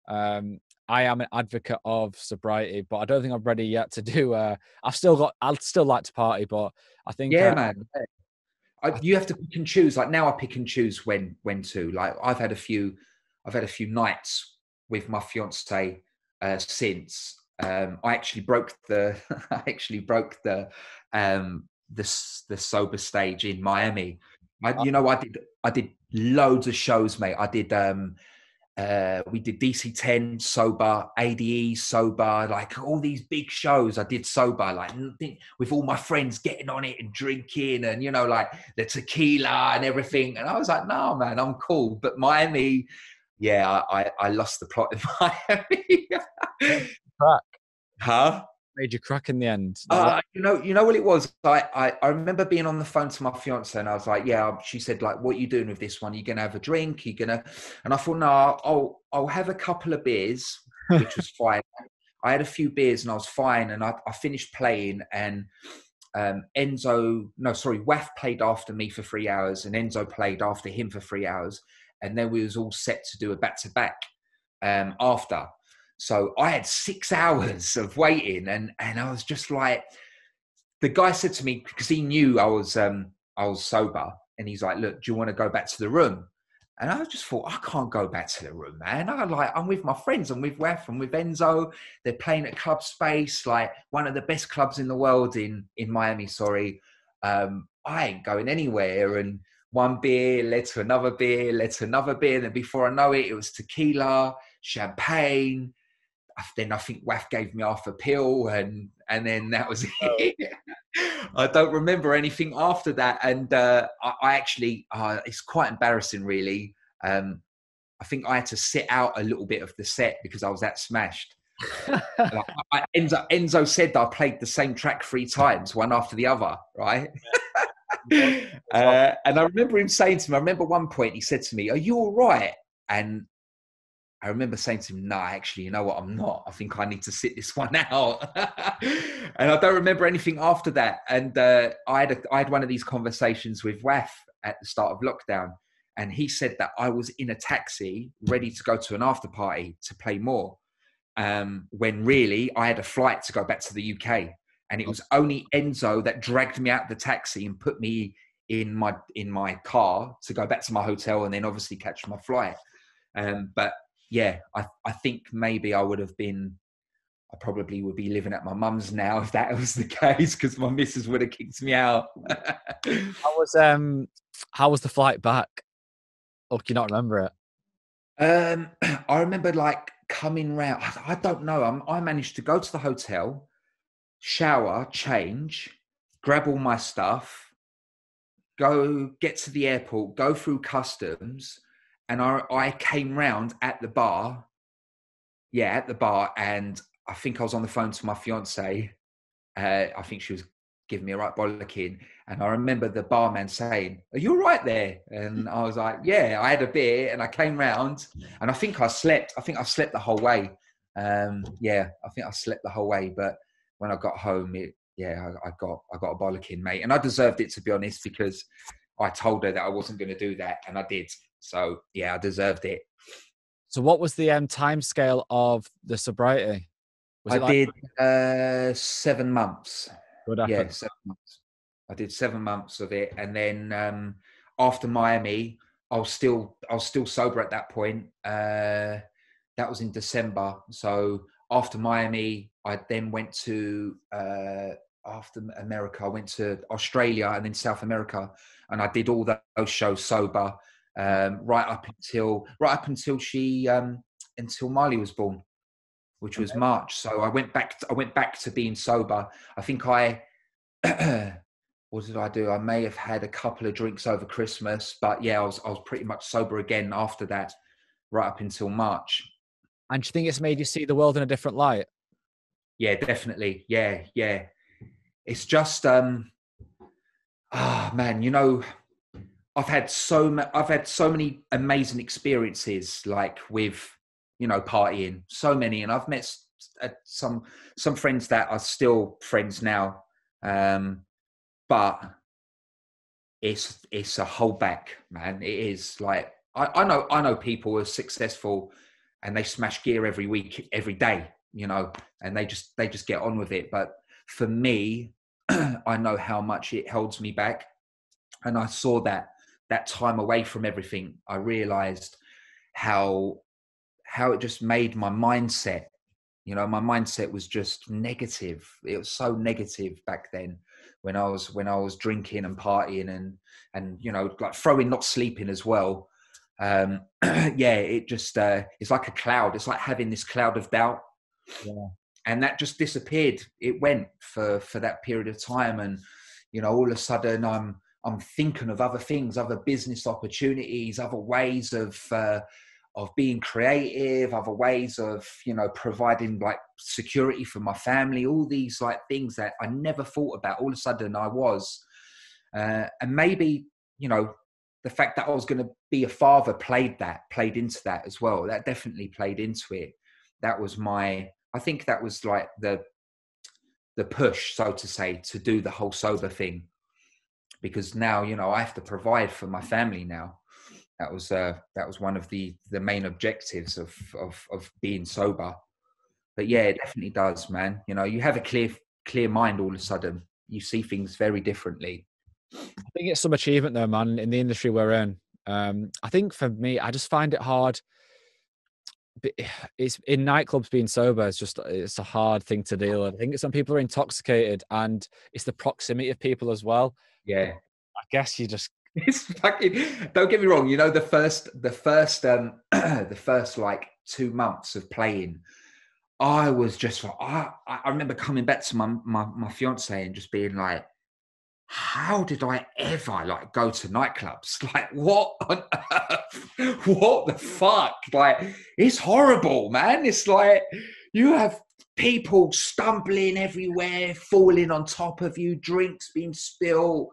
I am an advocate of sobriety, but I don't think I'm ready yet to do. I'd still like to party, but I think Yeah, man. You have to pick and choose. Like now, I pick and choose when to. Like I've had a few nights with my fiance since. I actually broke the the sober stage in Miami. I did loads of shows, mate. I did we did DC-10 sober, ADE sober, like all these big shows I did sober, like with all my friends getting on it and drinking and, you know, like the tequila and everything. And I was like, no, man, I'm cool. But Miami, yeah, I lost the plot in Miami. crack. Huh? Made you crack in the end. You know what it was? I remember being on the phone to my fiance and I was like, yeah, she said, like, what are you doing with this one? Are you going to have a drink? Are you going to, and I thought, no, I'll have a couple of beers, which was fine. I had a few beers and I was fine. And I finished playing and Waf played after me for 3 hours and Enzo played after him for 3 hours. And then we was all set to do a back-to-back after. So I had 6 hours of waiting and I was just like, the guy said to me, because he knew I was sober, and he's like, look, do you want to go back to the room? And I just thought, I can't go back to the room, man. I'm with my friends. I'm with Wef. I'm with Enzo. They're playing at Club Space, like one of the best clubs in the world in Miami, sorry. I ain't going anywhere. And one beer led to another beer, led to another beer. And before I know it, it was tequila, champagne. Then I think Waf gave me half a pill and then that was it. I don't remember anything after that. And I actually, it's quite embarrassing really. I think I had to sit out a little bit of the set because I was that smashed. Enzo said that I played the same track 3 times, one after the other, right? And I remember him saying to me, I remember one point he said to me, are you all right? And I remember saying to him, no, actually, you know what? I'm not. I think I need to sit this one out. And I don't remember anything after that. And I had one of these conversations with Waf at the start of lockdown. And he said that I was in a taxi ready to go to an after party to play more. When really I had a flight to go back to the UK. And it was only Enzo that dragged me out the taxi and put me in my car to go back to my hotel and then obviously catch my flight. But yeah, I think maybe I probably would be living at my mum's now if that was the case, because my missus would have kicked me out. How was the flight back? Or can you not remember it? I remember like coming round. I don't know. I managed to go to the hotel, shower, change, grab all my stuff, go get to the airport, go through customs. And I came round at the bar. Yeah, at the bar. And I think I was on the phone to my fiance. I think she was giving me a right bollocking. And I remember the barman saying, are you all right there? And I was like, yeah, I had a beer and I came round and I think I slept. I think I slept the whole way. Yeah, I think I slept the whole way. But when I got home, I got a bollocking, mate. And I deserved it, to be honest, because I told her that I wasn't going to do that. And I did. So yeah, I deserved it. So what was the time scale of the sobriety? I did 7 months. Good effort. Yeah, 7 months. I did 7 months of it, and then after Miami, I was still sober at that point. That was in December. So after Miami, I then went to after America. I went to Australia and then South America, and I did all those shows sober. Right up until until Marley was born, which was March. So I went back to being sober. I think what did I do? I may have had a couple of drinks over Christmas, but yeah, I was pretty much sober again after that, right up until March. And do you think it's made you see the world in a different light? Yeah, definitely. Yeah. It's just man, you know, I've had so many amazing experiences, like with, you know, partying, so many, and I've met some friends that are still friends now, but it's a holdback, man. It is like I know people who are successful and they smash gear every week, every day, you know, and they just get on with it. But for me, I know how much it holds me back, and I saw that time away from everything. I realized how it just made my mindset, you know, my mindset was just negative. It was so negative back then when I was drinking and partying and you know, like throwing, not sleeping as well. Yeah, it just it's like a cloud. It's like having this cloud of doubt. Yeah. And that just disappeared. It went for that period of time, and you know, all of a sudden I'm thinking of other things, other business opportunities, other ways of being creative, other ways of, you know, providing like security for my family, all these like things that I never thought about. All of a sudden I was, and maybe, you know, the fact that I was going to be a father played into that as well. That definitely played into it. That was I think that was like the push, so to say, to do the whole sober thing, because now, you know, I have to provide for my family now. That was one of the main objectives of being sober. But yeah, it definitely does, man. You know, you have a clear mind. All of a sudden, you see things very differently. I think it's some achievement though, man, in the industry we're in. I think for me, I just find it hard. It's in nightclubs, being sober is just, it's a hard thing to deal with. I think some people are intoxicated, and it's the proximity of people as well. Yeah, I guess you just, it's fucking. Don't get me wrong. You know, the first the first like 2 months of playing, I was just like, I remember coming back to my fiance and just being like, how did I ever like go to nightclubs? Like, what on earth? What the fuck? Like, it's horrible, man. It's like you have people stumbling everywhere, falling on top of you, drinks being spilled,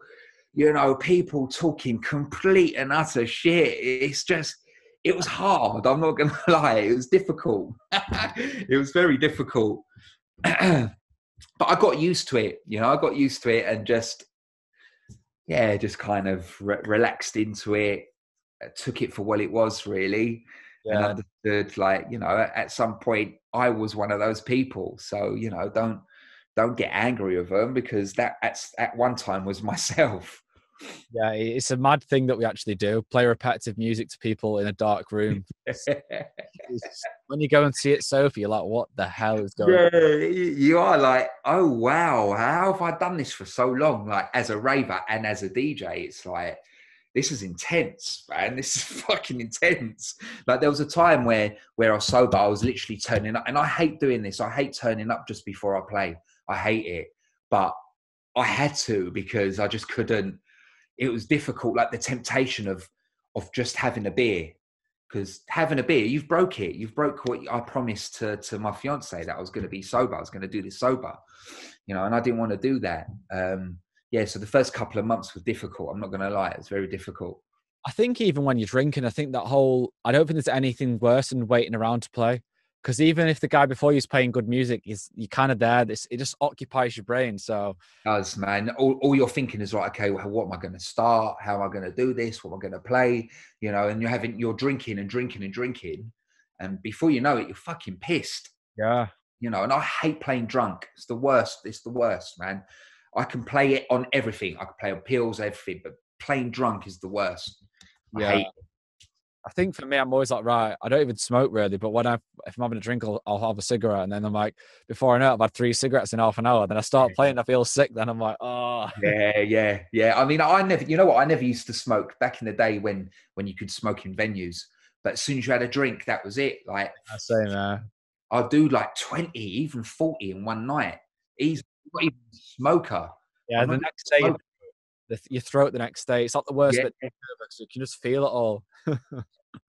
you know, people talking complete and utter shit. It's just, it was hard. I'm not going to lie. It was difficult. It was very difficult. But I got used to it, you know, I got used to it and just, yeah, just kind of relaxed into it, took it for what it was really, and yeah. understood, like, you know, at some point I was one of those people. So, you know, don't get angry with them, because that at one time was myself. Yeah, it's a mad thing that we actually do. Play repetitive music to people in a dark room. When you go and see it sober, you're like, what the hell is going on? Yeah, you are like, oh wow, how have I done this for so long? Like as a raver and as a DJ, it's like, this is intense, man. This is fucking intense. Like there was a time where I was sober, I was literally turning up, and I hate doing this. I hate turning up just before I play. I hate it, but I had to, because I just couldn't. It was difficult, like the temptation of just having a beer. Because having a beer, you've broke it. You've broke what I promised to my fiance, that I was going to be sober. I was going to do this sober, you know, and I didn't want to do that. Yeah, so the first couple of months were difficult. I'm not going to lie. It was very difficult. I think even when you're drinking, I think that whole, I don't think there's anything worse than waiting around to play. Because even if the guy before you is playing good music, you're kind of there. It just occupies your brain. So Does, man. All you're thinking is like, okay, well, what am I going to start? How am I going to do this? What am I going to play? You know, and you're drinking and drinking and drinking, and before you know it, you're fucking pissed. yeah, You know, and I hate playing drunk. It's the worst. It's the worst, man. I can play it on everything. I can play on pills, everything, but playing drunk is the worst. I yeah. hate it. I think for me, I'm always like, right, I don't even smoke really, but if I'm having a drink, I'll have a cigarette, and then I'm like, before I know it, I've had 3 cigarettes in half an hour. Then I start playing, I feel sick. Then I'm like, oh, Yeah. I mean, I never, you know what? I never used to smoke back in the day when you could smoke in venues. But as soon as you had a drink, that was it. Like, I say, man. I'll do like 20, even 40 in one night. He's not even a smoker. Yeah, I'm the not next even a day, smoker. your throat the next day, it's not the worst Yeah, bit because you can just feel it all.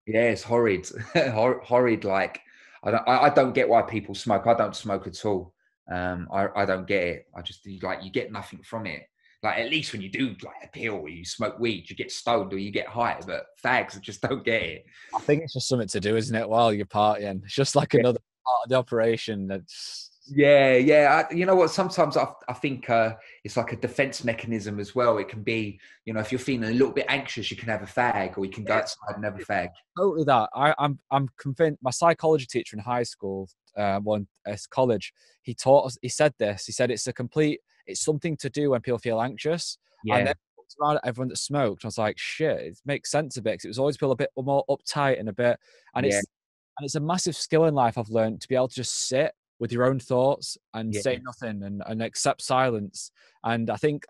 yeah, it's horrid. Horrid. Like, I don't get why people smoke. I don't smoke at all. I don't get it. I just like, you get nothing from it. Like, at least when you do like a pill or you smoke weed, you get stoned or you get high, but fags just don't get it. I think it's just something to do, isn't it, while you're partying? It's just like another part of the operation. That's Yeah. You know what? Sometimes I think it's like a defense mechanism as well. It can be, you know, if you're feeling a little bit anxious, you can have a fag, or you can go outside and have a fag. totally that. I'm convinced. My psychology teacher in high school, college, he taught us. He said this. He said it's something to do when people feel anxious. And Yeah, then I looked around at everyone that smoked. I was like, shit, it makes sense a bit, because it was always feel a bit more uptight and a bit. And yeah, it's a massive skill in life I've learned, to be able to just sit with your own thoughts and say yeah, nothing and accept silence. And I think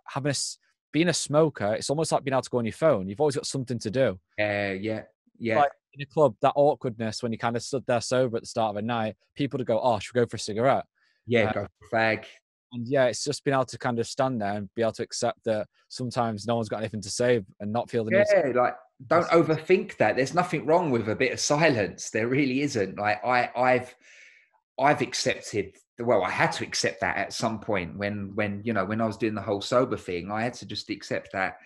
being a smoker, it's almost like being able to go on your phone. You've always got something to do. yeah, Like in a club, that awkwardness when you kind of stood there sober at the start of a night, people to go, "Oh, should we go for a cigarette?" yeah. Uh, Go for fag. and yeah, it's just being able to kind of stand there and be able to accept that sometimes no one's got anything to say and not feel the need Yeah, like don't to. overthink that. There's nothing wrong with a bit of silence. There really isn't. Like I've accepted. Well, I had to accept that at some point when you know, when I was doing the whole sober thing. I had to just accept that.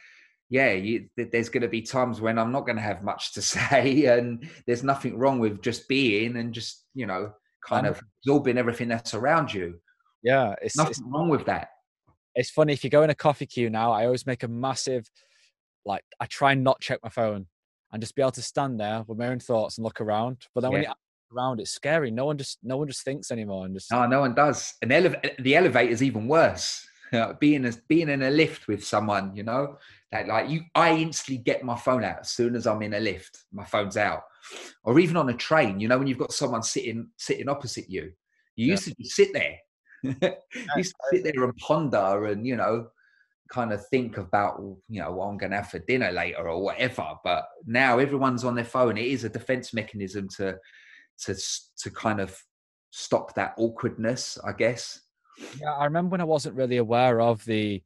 Yeah, there's going to be times when I'm not going to have much to say, and there's nothing wrong with just being and just, you know, kind And of absorbing everything that's around you. yeah, Nothing wrong with that. it's funny, if you go in a coffee queue now, I always make a massive, like, I try and not check my phone and just be able to stand there with my own thoughts and look around. But then when Yeah. you look around, it's scary. No one just thinks anymore and just No, no one does. And the elevator is even worse. Being in a lift with someone, you know, that like I instantly get my phone out as soon as I'm in a lift. My phone's out, or even on a train. You know, when you've got someone sitting opposite you, you yeah. used to just sit there. You used to sit there and ponder, and you know, kind of think about, you know, what I'm going to have for dinner later or whatever. But now everyone's on their phone. It is a defense mechanism to kind of stop that awkwardness, I guess. Yeah, I remember when I wasn't really aware of the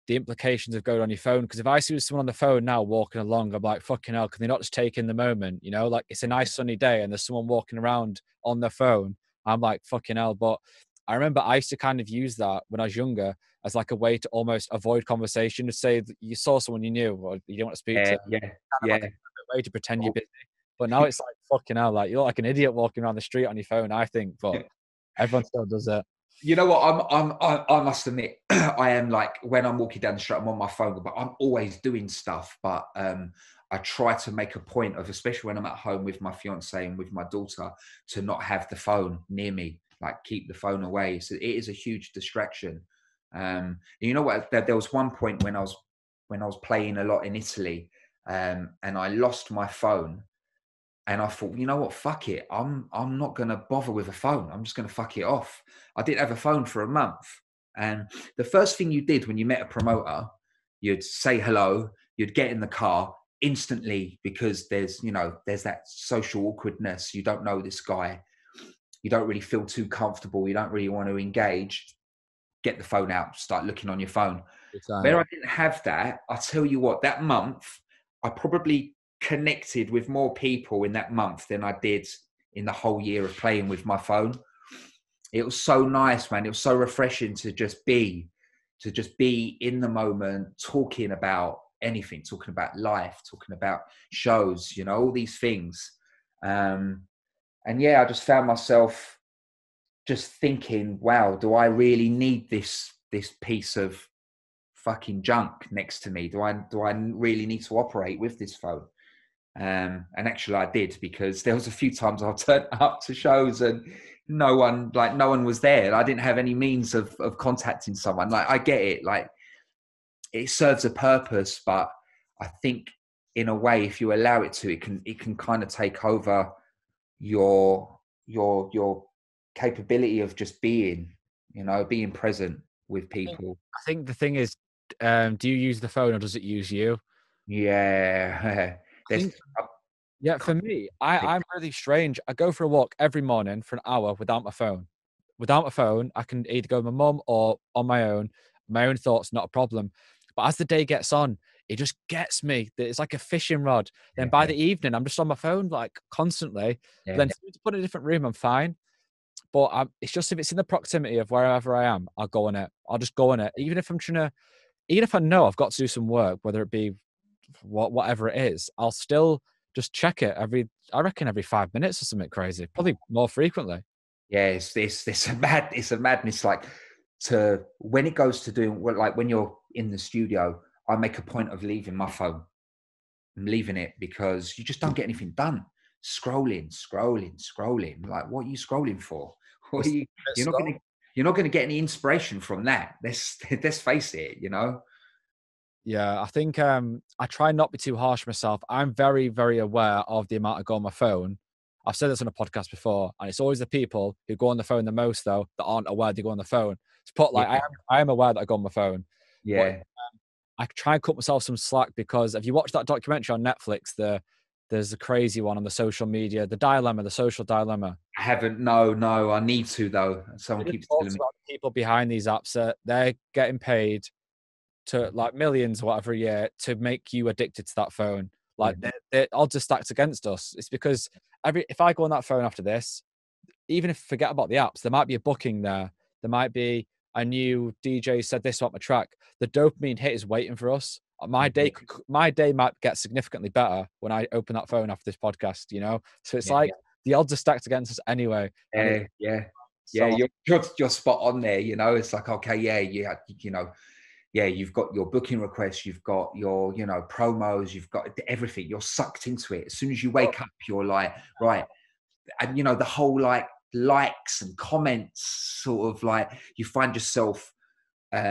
implications of going on your phone. Because if I see someone on the phone now walking along, I'm like, fucking hell, can they not just take in the moment? You know, like it's a nice sunny day and there's someone walking around on their phone. I'm like, fucking hell. But I remember I used to kind of use that when I was younger as like a way to almost avoid conversation, to say that you saw someone you knew or you don't want to speak to, Yeah, kind yeah, of like yeah. a way to pretend you're Oh, busy. But now it's like, fucking hell, like you're like an idiot walking around the street on your phone, I think. But yeah. everyone still does it. You know what? I must admit, I am like, when I'm walking down the street, I'm on my phone, but I'm always doing stuff. But I try to make a point of, especially when I'm at home with my fiance and with my daughter, to not have the phone near me. Like, keep the phone away. So it is a huge distraction. You know what? There was one point when I was playing a lot in Italy, and I lost my phone. And I thought, you know what, fuck it. I'm not gonna bother with a phone. I'm just gonna fuck it off. I didn't have a phone for a month. And the first thing you did when you met a promoter, you'd say hello, you'd get in the car instantly, because there's that social awkwardness. You don't know this guy. You don't really feel too comfortable. You don't really want to engage. Get the phone out, start looking on your phone. Good time. Where I didn't have that, I tell you what, that month, I probably connected with more people in that month than I did in the whole year of playing with my phone. It was so nice, man. It was so refreshing to just be in the moment, talking about anything, talking about life, talking about shows, you know, all these things. And yeah, I just found myself just thinking, wow, do I really need this piece of fucking junk next to me? Do I really need to operate with this phone? And actually I did, because there was a few times I turned up to shows and no one was there. I didn't have any means of contacting someone. Like, I get it, like it serves a purpose, but I think in a way, if you allow it to, it can kind of take over your capability of just being, you know, being present with people. I think the thing is, do you use the phone or does it use you? Yeah. I There's think, yeah, for me, I'm really strange. I go for a walk every morning for an hour without my phone. Without my phone, I can either go with my mum or on my own. My own thoughts, not a problem. But as the day gets on, it just gets me. It's like a fishing rod. Then by yeah, the evening, I'm just on my phone like constantly. But yeah, then to put in a different room, I'm fine. But it's just if it's in the proximity of wherever I am, I'll go on it. I'll just go on it. Even if I'm trying to even if I know I've got to do some work, whether it be whatever it is, I'll still just check it I reckon every 5 minutes or something crazy, probably more frequently. Yeah, it's a madness. Like to when it goes to doing like when you're in the studio, I make a point of leaving my phone. I'm leaving it because you just don't get anything done. Scrolling, scrolling, scrolling. Like, what are you scrolling for? What are It's, you? it's You're not gonna you're not gonna get any inspiration from that. Let's face it. You know. Yeah, I think I try not be too harsh on myself. I'm very, very aware of the amount I go on my phone. I've said this on a podcast before, and it's always the people who go on the phone the most though that aren't aware they go on the phone. It's put like Yeah, I am aware that I go on my phone, but yeah. I try and cut myself some slack because if you watch that documentary on Netflix, there's a crazy one on the social media, the social dilemma. I haven't. No, no. I need to though. Someone It just keeps telling talks me. about the people behind these apps that they're getting paid to like millions or whatever a year to make you addicted to that phone. Yeah, Like the odds are stacked against us. It's because if I go on that phone after this, even if forget about the apps, there might be a booking there. There might be a new DJ said this about my track. The dopamine hit is waiting for us. yeah, My day might get significantly better when I open that phone after this podcast. So it's yeah, like the odds are stacked against us anyway, and it's yeah, yeah. Yeah, so you're spot on there. You know, it's like okay, yeah, you know, yeah, you've got your booking requests, you've got your, you know, promos, you've got everything. You're sucked into it. As soon as you wake up, you're like, right. And, you know, the whole like likes and comments sort of like you find yourself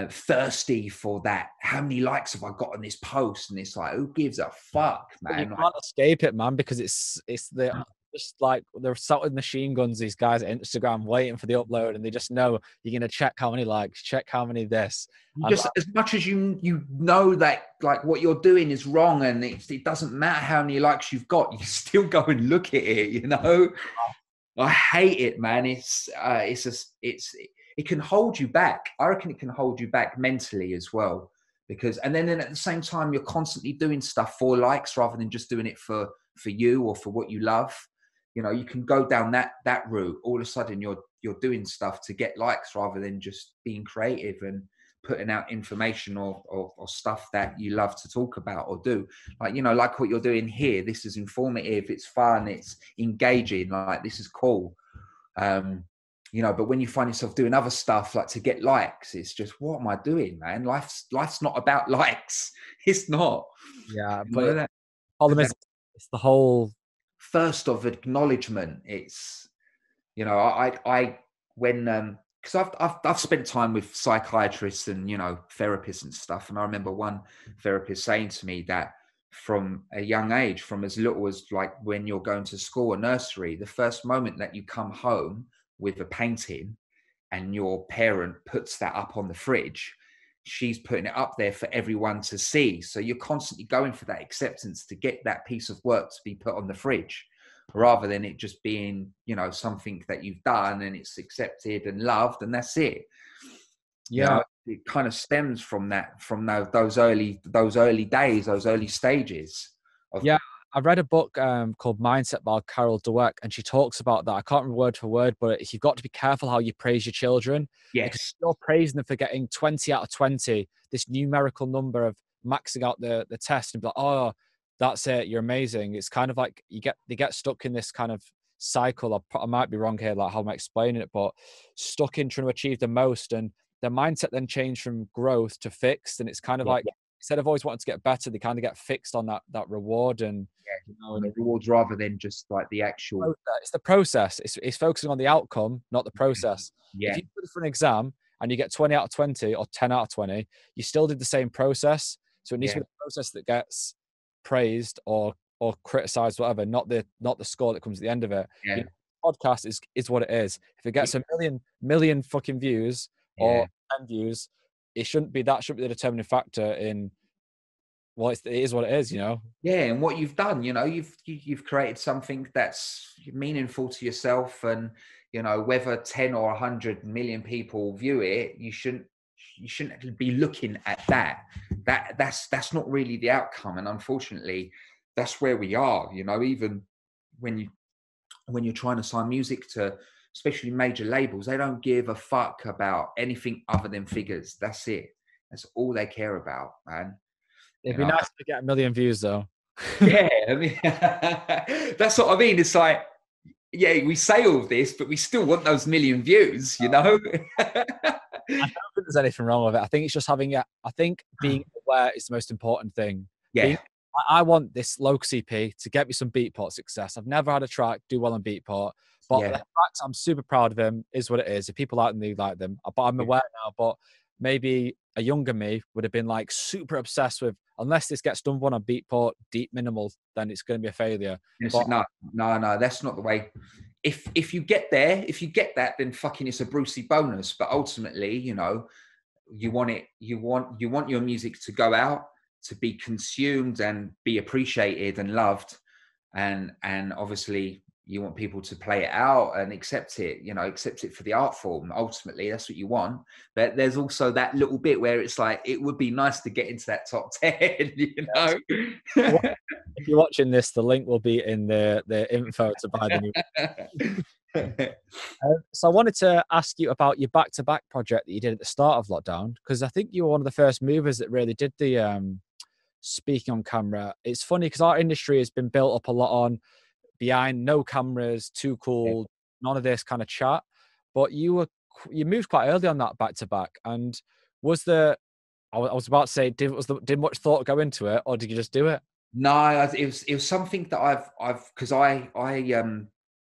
thirsty for that. How many likes have I got on this post? And it's like, who gives a fuck, But you man? Like, can't escape it, man, because it's the just like they're sat with machine guns. These guys at Instagram waiting for the upload, and they just know you're gonna check how many likes, check how many this. you And just as much as you know that like what you're doing is wrong and it doesn't matter how many likes you've got, you still go and look at it, you know. I hate it, man. It's just it can hold you back. I reckon it can hold you back mentally as well. Because and then at the same time you're constantly doing stuff for likes rather than just doing it for you or for what you love. You know, you can go down that route. All of a sudden you're doing stuff to get likes rather than just being creative and putting out information or stuff that you love to talk about or do. Like, you know, like what you're doing here. This is informative, it's fun, it's engaging, like this is cool. You know, but when you find yourself doing other stuff like to get likes, it's just, what am I doing, man? Life's not about likes. It's not. yeah, You know but that, problem that is it's the whole thirst of acknowledgement. It's, you know, I when because I've spent time with psychiatrists and, you know, therapists and stuff, and I remember one therapist saying to me that from a young age, from as little as like when you're going to school or nursery, the first moment that you come home with a painting and your parent puts that up on the fridge, she's putting it up there for everyone to see. So you're constantly going for that acceptance to get that piece of work to be put on the fridge rather than it just being, you know, something that you've done and it's accepted and loved and that's it. You yeah. know, it kind of stems from that, from those early days, those early stages of, Yeah, I read a book called Mindset by Carol Dweck, and she talks about that. I can't remember word for word, but you've got to be careful how you praise your children because yes, you're praising them for getting 20 out of 20, this numerical number of maxing out the test and be like, oh, that's it, you're amazing. It's kind of like they get stuck in this kind of cycle. I might be wrong here, like how I'm explaining it, but stuck in trying to achieve the most, and their mindset then changed from growth to fixed, and it's kind of yeah, like instead of always wanting to get better, they kind of get fixed on that reward and on the rewards rather than just like the actual, it's the process. It's focusing on the outcome, not the process. If yeah, you put for an exam and you get 20 out of 20 or 10 out of 20, you still did the same process. So it needs to yeah, be the process that gets praised or criticized, whatever, not the score that comes at the end of it. yeah, Podcast is what it is. If it gets a million fucking views or yeah. 10 views, shouldn't be the determining factor in it is what it is. Yeah, and what you've done, you know, you've created something that's meaningful to yourself, and you know whether 10 or 100 million people view it, you shouldn't be looking at that. That's not really the outcome, and unfortunately, that's where we are. You know, even when you're trying to sign music to, especially major labels, they don't give a fuck about anything other than figures. That's it. That's all they care about, man. It'd You be know, nice to get a million views though. yeah, I mean, that's what I mean. It's like, yeah, we say all this, but we still want those million views, you know? I don't think there's anything wrong with it. I think it's just having I think being aware is the most important thing. Yeah, Being, I want this local CP to get me some beatport success. I've never had a track do well on beatport, but the yeah, tracks, I'm super proud of them. Is what it is. If people like them, they like them. But I'm yeah. aware now. But maybe a younger me would have been like super obsessed with. Unless this gets done one on beatport, deep minimal, then it's going to be a failure. But No, no, no, that's not the way. If you get there, if you get that, then fucking it's a Brucey bonus. But ultimately, you know, you want it, you want your music to go out, to be consumed and be appreciated and loved, and obviously you want people to play it out and accept it, you know, accept it for the art form. Ultimately that's what you want, but there's also that little bit where it's like it would be nice to get into that top 10, you know. if you're watching this, the link will be in the info to buy the new. So I wanted to ask you about your back-to-back project that you did at the start of lockdown, because I think you were one of the first movers that really did the speaking on camera. It's funny because our industry has been built up a lot on behind no cameras, too Yeah. cool, none of this kind of chat. But you moved quite early on that back-to-back, and was the I was about to say, did much thought go into it, or did you just do it? No, it was something that I've because I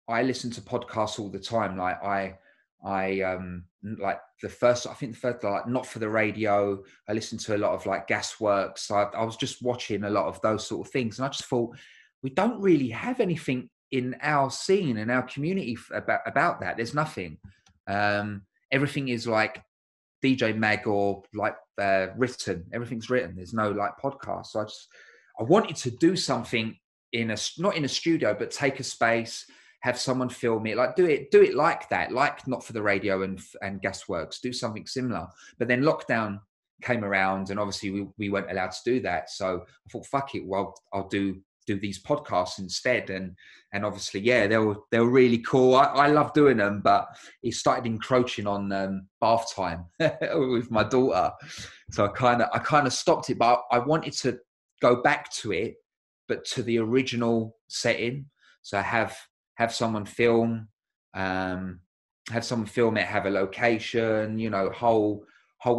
listen to podcasts all the time. Like like I think the first, like, Not For The Radio. I listen to a lot of like Gasworks. So I was just watching a lot of those sort of things, and I just thought we don't really have anything in our scene, in our community about that. There's nothing. Everything is like DJ Mag or like written. Everything's written. There's no like podcast. So I wanted to do something not in a studio, but take a space, have someone film it, like do it like that, like Not For The Radio and Gasworks, do something similar. But then lockdown came around, and obviously we weren't allowed to do that. So I thought, fuck it, well, I'll do these podcasts instead. And obviously, yeah, they were really cool. I love doing them, but it started encroaching on bath time with my daughter. So I kind of stopped it, but I wanted to go back to it, but to the original setting. So have someone film, it, have a location, you know, whole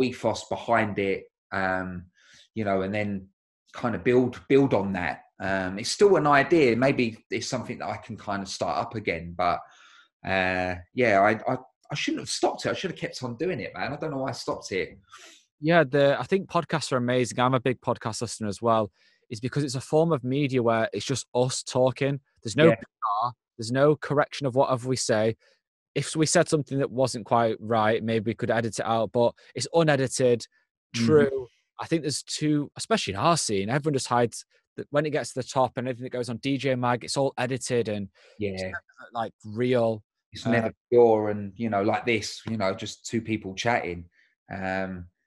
ethos behind it, you know, and then kind of build on that. It's still an idea. Maybe it's something that I can kind of start up again, but yeah, I shouldn't have stopped it. I should have kept on doing it, man. I don't know why I stopped it. Yeah, I think podcasts are amazing. I'm a big podcast listener as well. Is because it's a form of media where it's just us talking. There's no Yeah. PR, there's no correction of whatever we say. If we said something that wasn't quite right, maybe we could edit it out, but it's unedited, Mhm. true. I think there's two, especially in our scene, everyone just hides that when it gets to the top and everything that goes on DJ Mag, it's all edited and it's Yeah. never, like real. It's never pure, and you know, like this, you know, just two people chatting.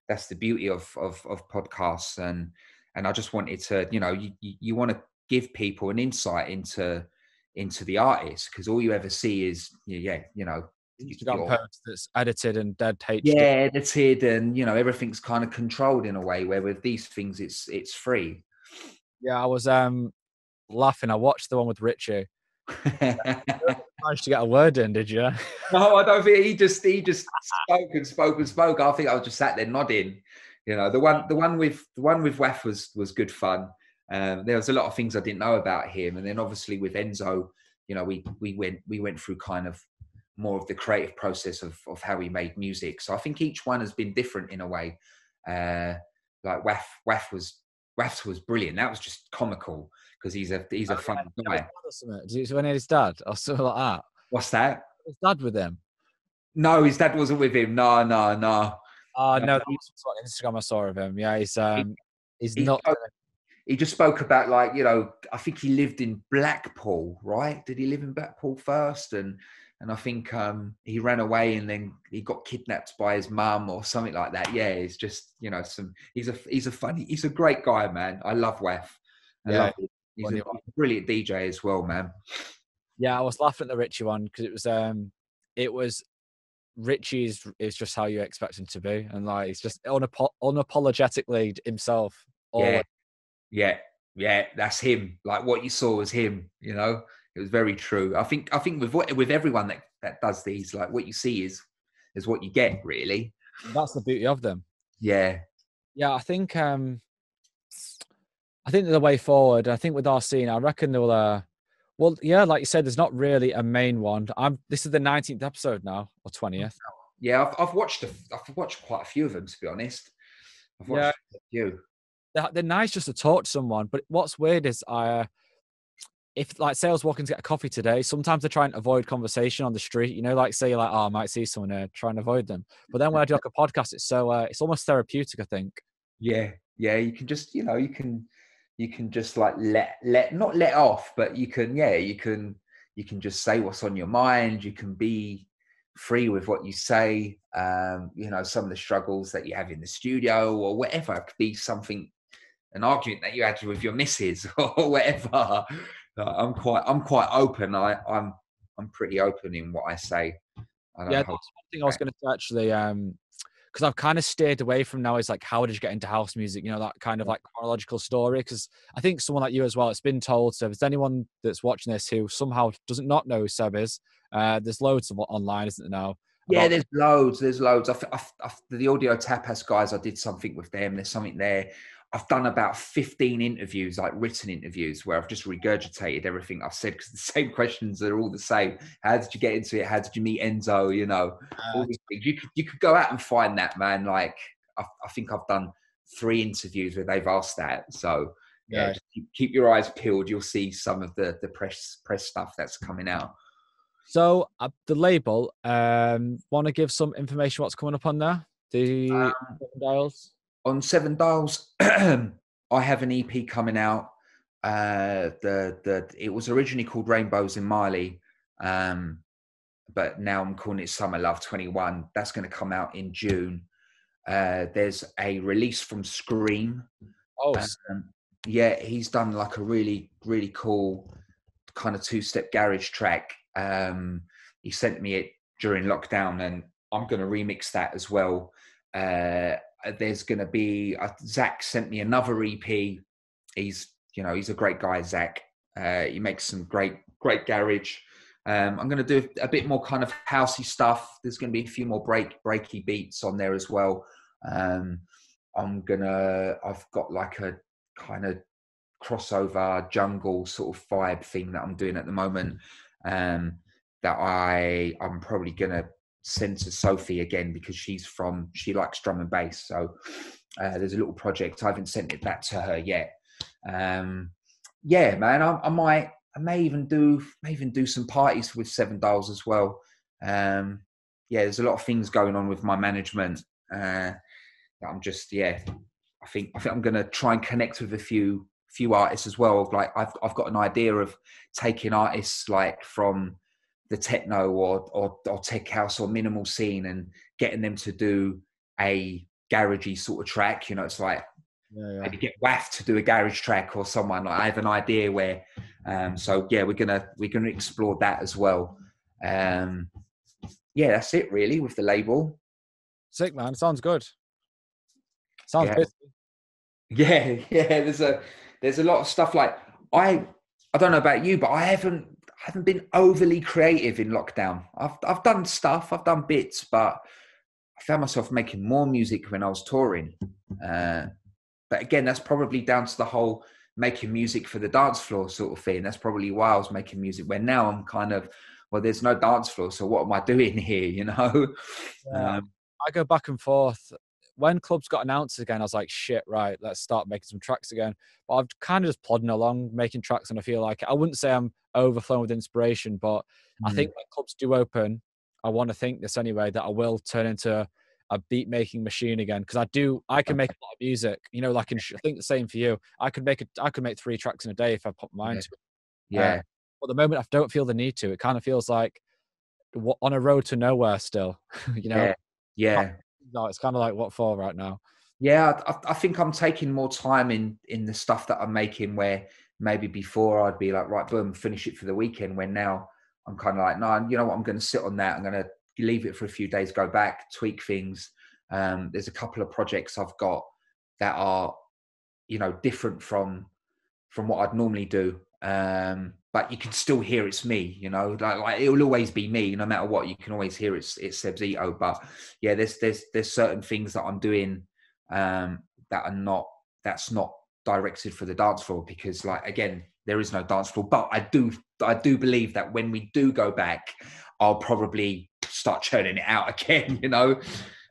That's the beauty of podcasts, and I just wanted to, you know, you want to give people an insight into the artist, because all you ever see is, yeah, you know, Instagram your post that's edited and dead HD. yeah, edited, and you know, everything's kind of controlled in a way where with these things it's free. Yeah, I was laughing. I watched the one with Richie. Managed to get a word in, did you? No, I don't think he just spoke and spoke and spoke. I think I was just sat there nodding. You know, the one with Waff was good fun. There was a lot of things I didn't know about him, and then obviously with Enzo, you know, we went through kind of more of the creative process of how we made music. So I think each one has been different in a way. Like Waff was brilliant. That was just comical because he's a funny guy. Did you see when his dad or something like that? What's that? His dad with him. No, his dad wasn't with him. No, no, no. Oh No, no, that was what Instagram I saw of him. Yeah, he's he not. spoke, he just spoke about, like, you know, I think he lived in Blackpool, right? Did he live in Blackpool first? And I think he ran away and then he got kidnapped by his mum or something like that. Yeah, it's just, you know, he's a great guy, man. I love Waff. I Yeah, love him. He's a brilliant DJ as well, man. yeah. I was laughing at the Richie one because it was Richie is just how you expect him to be, and like he's just unapologetically himself. Yeah, Always. yeah, yeah. That's him. Like what you saw was him. You know, it was very true. I think with everyone that does these, like what you see is what you get, really. That's the beauty of them. Yeah, Yeah, I think the way forward. I think with our scene, I reckon there will. Well, yeah, like you said, there's not really a main one. This is the 19th episode now, or 20th. yeah. I've watched quite a few of them, to be honest. I've Yeah, watched a few. they're nice just to talk to someone. But what's weird is if like say I was walking to get a coffee today, sometimes I try and avoid conversation on the street. You know, like say like, oh, I might see someone here, try and avoid them. But then when I do like a podcast, it's almost therapeutic. I think. Yeah, yeah. You can just, you can just like let not let off, but you can just say what's on your mind. You can be free with what you say. Some of the struggles that you have in the studio or whatever. It could be something, an argument that you had with your missus or whatever. I'm quite open. I'm pretty open in what I say. I Yeah, don't that's hold one thing I was back. going to actually, because I've kind of steered away from now is like, how did you get into house music? You know, that kind of like chronological story. Because I think someone like you as well, it's been told. So if there's anyone that's watching this who somehow doesn't not know who Seb is, there's loads of online, isn't there now? Yeah, About there's loads. There's loads. The audio tapas guys, I did something with them. There's something there. I've done about 15 interviews, like written interviews, where I've just regurgitated everything I've said because the same questions are all the same. How did you get into it? How did you meet Enzo? All these things. You could go out and find that, man. Like I think I've done 3 interviews where they've asked that. So yeah, yeah. just keep your eyes peeled. You'll see some of the press stuff that's coming out. So the label, want to give some information what's coming up on there? The dials. On Seven Dials, I have an EP coming out. It was originally called Rainbows in Miley, but now I'm calling it Summer Love 21. That's going to come out in June. There's a release from Scream. Oh, Yeah, he's done like a really, really cool kind of 2-step garage track. He sent me it during lockdown, and I'm going to remix that as well. There's going to be Zach sent me another EP. He's a great guy, Zach. He makes some great garage. I'm going to do a bit more kind of housey stuff. There's going to be a few more breaky beats on there as well. I've got like a kind of crossover jungle sort of vibe thing that I'm doing at the moment. That I'm probably gonna send to Sophie again because she likes drum and bass. So there's a little project. I haven't sent it back to her yet. Yeah, man, I may even do some parties with Seven Dials as well. Yeah, there's a lot of things going on with my management. I'm just I think I'm going to try and connect with a few artists as well. Like I've got an idea of taking artists like from the techno or tech house or minimal scene and getting them to do a garagey sort of track. It's like maybe get WAF to do a garage track or someone. Like I have an idea where. So yeah, we're gonna explore that as well. Yeah, that's it really with the label. sick, man. Sounds good. Sounds Yeah. busy. Yeah, yeah. There's a lot of stuff like I don't know about you, but I haven't been overly creative in lockdown. I've done stuff, I've done bits, but I found myself making more music when I was touring. But again, that's probably down to the whole making music for the dance floor sort of thing. That's probably why I was making music. When now I'm kind of, well, there's no dance floor, so what am I doing here? Yeah, I go back and forth. When clubs got announced again, I was like, shit, right, let's start making some tracks again. But I've kind of just plodding along, making tracks, and I feel like I wouldn't say I'm overflowing with inspiration, but I think when clubs do open, I want to think this anyway, that I will turn into a beat making machine again. Because I can make a lot of music, like I think the same for you. I could make 3 tracks in a day if I put my mind to it. Yeah, But the moment I don't feel the need to, it kind of feels like on a road to nowhere still, yeah, yeah. No, it's kind of like what for right now. Yeah, I think I'm taking more time in the stuff that I'm making where maybe before I'd be like, right, boom, finish it for the weekend. When now I'm kind of like, no, you know what, I'm going to sit on that. I'm going to leave it for a few days, go back, tweak things. There's a couple of projects I've got that are, you know, different from what I'd normally do. But you can still hear it's me, you know, like it will always be me, no matter what. You can always hear it's Seb Zito. But yeah, there's certain things that I'm doing that's not directed for the dance floor, because, like, again, there is no dance floor. But I do believe that when we do go back, I'll probably start churning it out again. You know,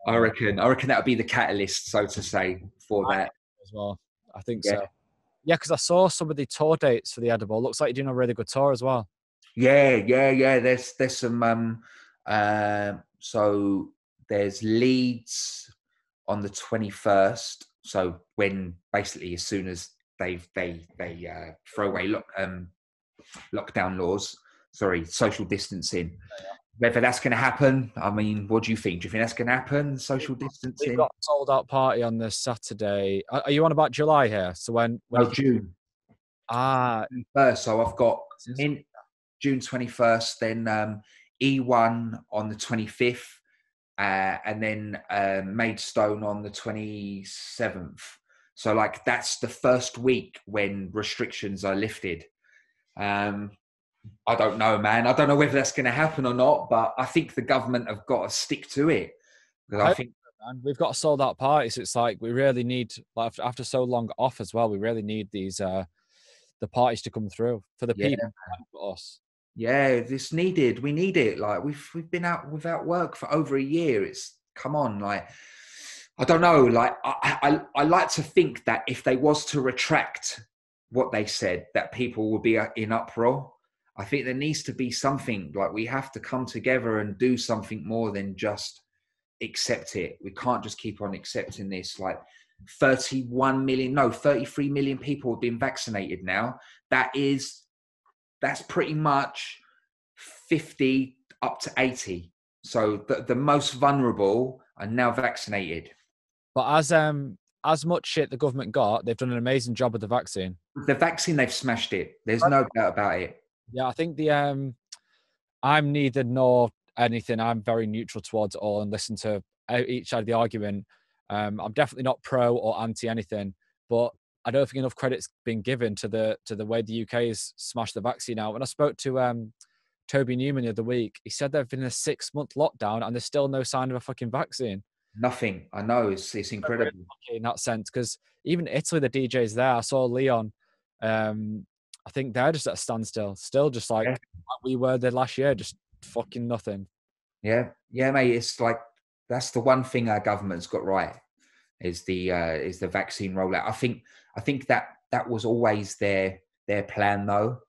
I reckon that would be the catalyst, so to say, for that as well. I think yeah. so. Yeah, because I saw some of the tour dates for the Edible. Looks like you're doing a really good tour as well. Yeah. There's some so there's Leeds on the 21st. So when basically as soon as they throw away lockdown laws, social distancing. Whether that's going to happen, I mean, what do you think? Do you think that's going to happen? Social distancing? We've got a sold out party on this Saturday. Are you on about July here? So when No, June. First. So I've got in June 21st, then E1 on the 25th, and then Maidstone on the 27th. So, like, that's the first week when restrictions are lifted. I don't know, man. I don't know whether that's going to happen or not, but I think the government have got to stick to it. Because I think we've got a sold out party, so it's like we really need, like, after so long off as well, we really need these the parties to come through for the people, like, for us. Yeah, this needed. We need it. Like, we've been out without work for over a year. It's, come on, like, I don't know. Like, I like to think that if they was to retract what they said, that people would be in uproar. I think there needs to be something, like, we have to come together and do something more than just accept it. We can't just keep on accepting this. Like, 33 million people have been vaccinated now. That's pretty much 50 up to 80. So the most vulnerable are now vaccinated. But as much shit the government got, they've done an amazing job with the vaccine. The vaccine, they've smashed it. There's no doubt about it. Yeah, I think I'm neither nor anything. I'm very neutral towards it all and listen to each side of the argument. I'm definitely not pro or anti anything, but I don't think enough credit's been given to the way the UK has smashed the vaccine out. When I spoke to Toby Newman the other week, he said they've been in a 6-month lockdown and there's still no sign of a fucking vaccine. Nothing. I know, it's incredible in that sense, because even Italy, the DJs there, I saw Leon. I think they're just at a standstill, still just like we were there last year, just fucking nothing. Yeah, mate. It's like, that's the one thing our government's got right, is the vaccine rollout. I think that was always their plan, though.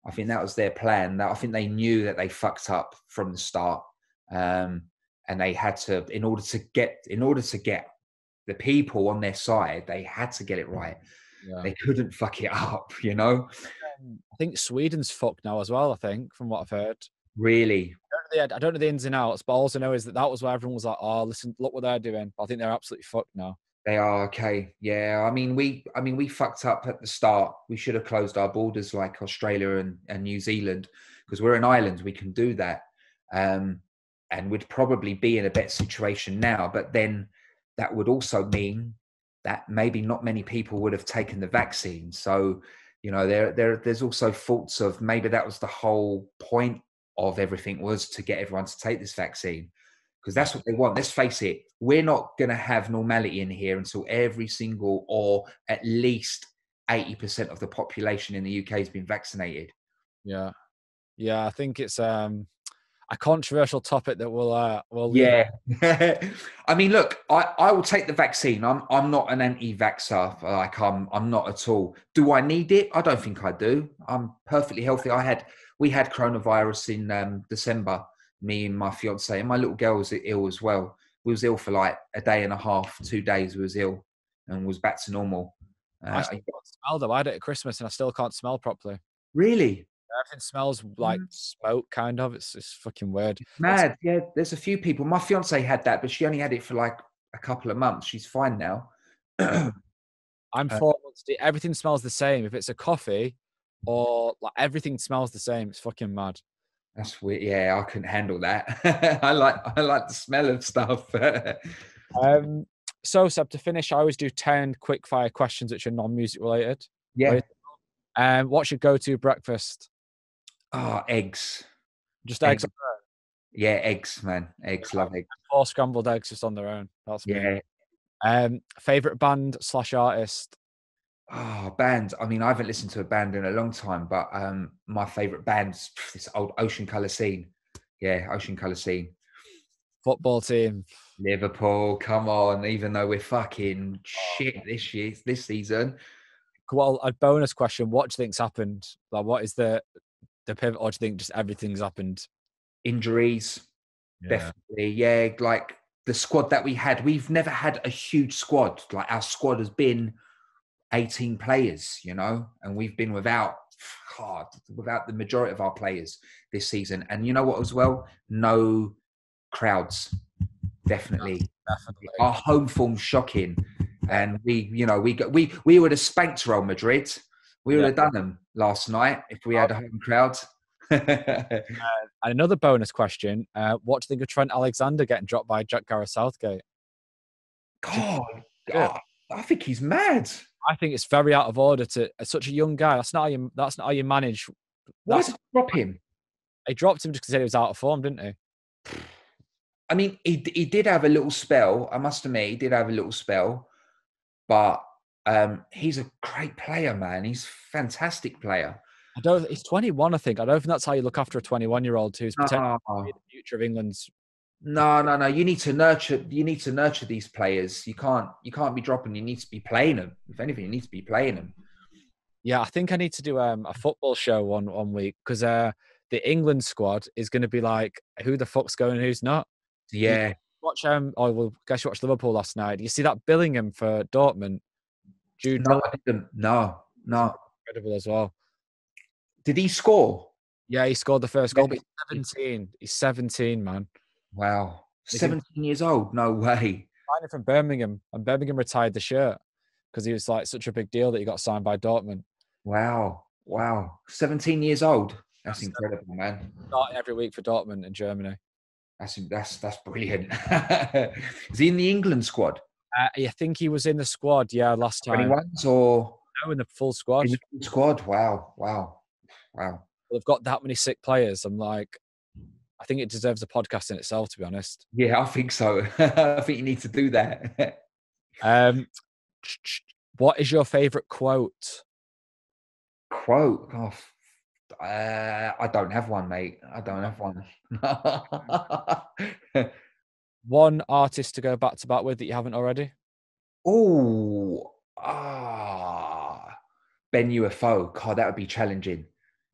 I think that was their plan. I think they knew that they fucked up from the start, and they had to, in order to get the people on their side, they had to get it right. Yeah. They couldn't fuck it up, you know. I think Sweden's fucked now as well, I think, from what I've heard. Really? I don't know the ins and outs, but all I also know is that was where everyone was like, "Oh, listen, look what they're doing." But I think they're absolutely fucked now. They are, okay. Yeah, I mean, we fucked up at the start. We should have closed our borders like Australia and New Zealand, because we're an island. We can do that, and we'd probably be in a better situation now. But then that would also mean that maybe not many people would have taken the vaccine. So, you know, there's also thoughts of maybe that was the whole point of everything, was to get everyone to take this vaccine, because that's what they want. Let's face it, we're not going to have normality in here until every single, or at least 80% of the population in the UK has been vaccinated. Yeah. I think it's a controversial topic that we'll leave. I mean, look, I will take the vaccine. I'm not an anti-vaxxer. Like, I'm not at all. Do I need it? I don't think I do. I'm perfectly healthy. We had coronavirus in December, me and my fiance, and my little girl was ill as well. We was ill for like a day and a half, 2 days. We was ill and was back to normal. I still can't smell, though. I had it at Christmas and I still can't smell properly. Really? Everything smells like smoke, kind of. It's fucking weird. It's mad. Yeah, there's a few people. My fiance had that, but she only had it for like a couple of months. She's fine now. I'm 4 months deep. Everything smells the same. If it's a coffee or like everything smells the same, it's fucking mad. That's weird. Yeah, I couldn't handle that. I like the smell of stuff. Um, so Seb, to finish, I always do 10 quick fire questions which are non-music related. Yeah. What's your go-to breakfast? Oh, eggs. Just eggs, Eggs. Yeah, eggs, man. Eggs. Love eggs. or scrambled eggs just on their own. That's me. Yeah. Favorite band / artist? Oh, bands. I mean, I haven't listened to a band in a long time, but my favorite band's this old Ocean Colour Scene. Yeah, Ocean Colour Scene. Football team? Liverpool, come on. Even though we're fucking shit this season. Well, a bonus question: what do you think's happened? Like, what is the pivot, or do you think just everything's happened? Injuries, Yeah. definitely. Yeah, like the squad that we had, we've never had a huge squad. Like our squad has been 18 players, and we've been without the majority of our players this season. And you know what as well? No crowds. Definitely. Definitely. Our home form's shocking. And we would have spanked Real Madrid. We would have done them last night if we had a home crowd. And another bonus question: what do you think of Trent Alexander getting dropped by Jack Gareth Southgate? God, I think he's mad. I think it's very out of order to such a young guy. That's not how you manage. Why did he drop him? He dropped him just because he said he was out of form, didn't he? I mean, he did have a little spell. I must admit, he did have a little spell, but he's a great player, man. He's a fantastic player. He's 21, I think. I don't think that's how you look after a 21-year-old who's potentially the future of England's. No. You need to nurture. You need to nurture these players. You can't be dropping. You need to be playing them. If anything, you need to be playing them. Yeah, I think I need to do a football show one week because the England squad is going to be like, who the fuck's going and who's not. Yeah. Guess you watched Liverpool last night. You see that Billingham for Dortmund? Jude No, Bellingham. I didn't. No. Incredible as well. Did he score? Yeah, he scored the first goal, but he's 17. He's 17, man. Wow. 17 years old? No way. Signed from Birmingham, and Birmingham retired the shirt because he was like such a big deal that he got signed by Dortmund. Wow. 17 years old. That's incredible, man. Starting every week for Dortmund in Germany. That's brilliant. Is he in the England squad? I think he was in the squad, last time. 21s or no, in the full squad. In the full squad. Wow. They've got that many sick players. I'm like, I think it deserves a podcast in itself, to be honest. Yeah, I think so. I think you need to do that. What is your favorite quote? Quote? Oh, I don't have one, mate. I don't have one. One artist to go back to back with that you haven't already? Ben UFO. God, that would be challenging.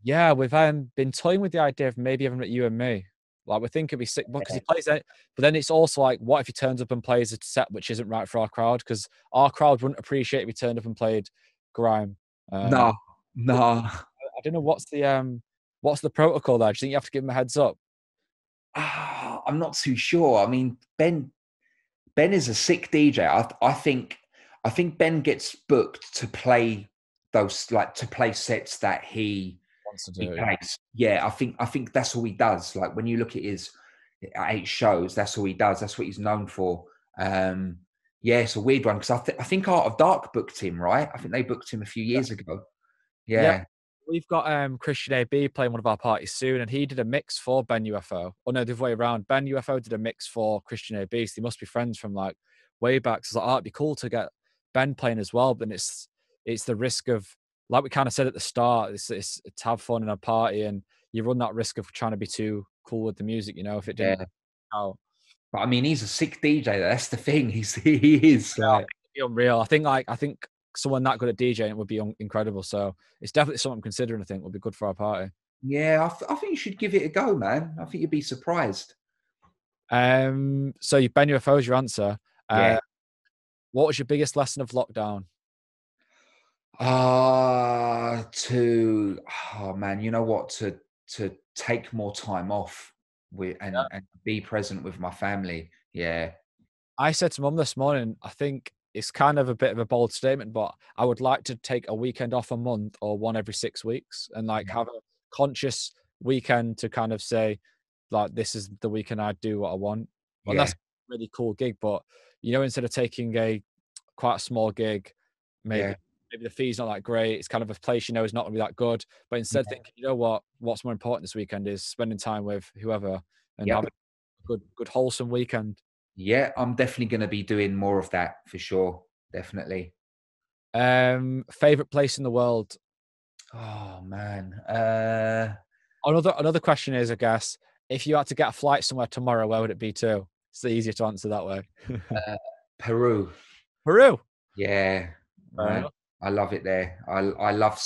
Yeah, we've been toying with the idea of maybe having it you and me. Like, we think it'd be sick because he plays it, but then it's also like, what if he turns up and plays a set which isn't right for our crowd? Because our crowd wouldn't appreciate if he turned up and played grime. No. I don't know what's the protocol there. Do you think you have to give him a heads up? I'm not too sure. I mean, Ben is a sick DJ. I think Ben gets booked to play sets that he Wants to do. plays. Yeah, I think that's all he does. Like when you look at his 8 shows, that's all he does. That's what he's known for. Yeah, it's a weird one because I think Art of Dark booked him, right? I think they booked him a few years ago. Yeah. We've got Christian AB playing one of our parties soon, and he did a mix for Ben UFO. Oh no, the other way around. Ben UFO did a mix for Christian AB. So they must be friends from like way back. So it'd be cool to get Ben playing as well. But it's the risk of, like we kind of said at the start, it's to have fun in a party, and you run that risk of trying to be too cool with the music. If it didn't. Out. But I mean, he's a sick DJ. That's the thing. He is. It'd be unreal. I think someone that good at DJing would be Ben So it's definitely something I'm considering. I think would be good for our party. Yeah, I think you should give it a go, man. I think you'd be surprised. So Ben UFO is your answer. Yeah. What was your biggest lesson of lockdown? You know what? To take more time off and be present with my family. Yeah. I said to Mum this morning, I think it's kind of a bit of a bold statement, but I would like to take a weekend off a month or one every 6 weeks and have a conscious weekend to kind of say, like, this is the weekend I do what I want. And that's Yeah, a really cool gig. But, instead of taking a quite a small gig, maybe yeah, maybe the fee's not that great. It's kind of a place is not gonna be that good. But instead yeah. thinking, you know what? What's more important this weekend is spending time with whoever and Yep. having a good wholesome weekend. Yeah, I'm definitely going to be doing more of that for sure. Definitely. Favorite place in the world? Oh man. Another question is, I guess, if you had to get a flight somewhere tomorrow, where would it be to? It's easier to answer that way. Uh, Peru. Peru. Yeah, Fair man, enough. I love it there. I love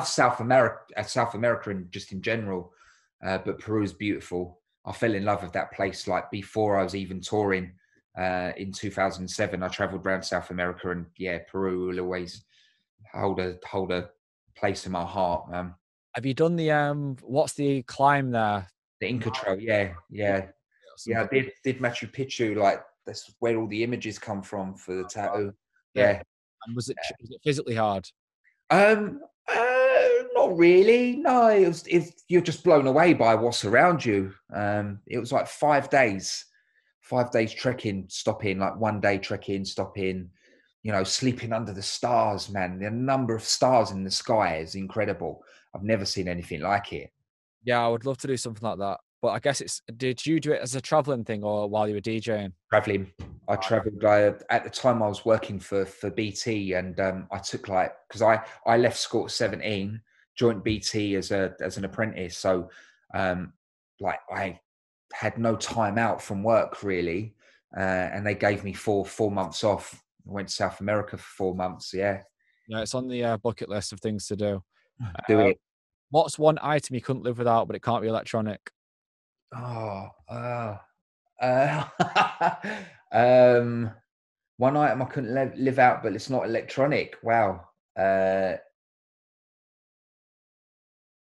South America, South America, and just in general. But Peru is beautiful. I fell in love with that place like before I was even touring. In 2007, I travelled around South America, and yeah, Peru will always hold a place in my heart, man. Have you done the what's the climb there? The Inca Trail, yeah, yeah, Or yeah. I something. did Machu Picchu. Like that's where all the images come from for the tattoo. Yeah. Yeah. And was it physically hard? Um, Not really. No, you're just blown away by what's around you. It was like 5 days, 5 days trekking, stopping, like one day trekking, stopping, sleeping under the stars, man. The number of stars in the sky is incredible. I've never seen anything like it. Yeah, I would love to do something like that. But I guess did you do it as a traveling thing or while you were DJing? Traveling. I traveled. At the time, I was working for BT, and I took because I left school at 17, joined BT as an apprentice. So, um, I had no time out from work really, and they gave me four months off. I went to South America for 4 months. Yeah, Yeah, it's on the bucket list of things to do. do Uh, it. what's one item you couldn't live without, but it can't be electronic? Oh, uh, um, one item I couldn't live out, but it's not electronic. Wow. Uh,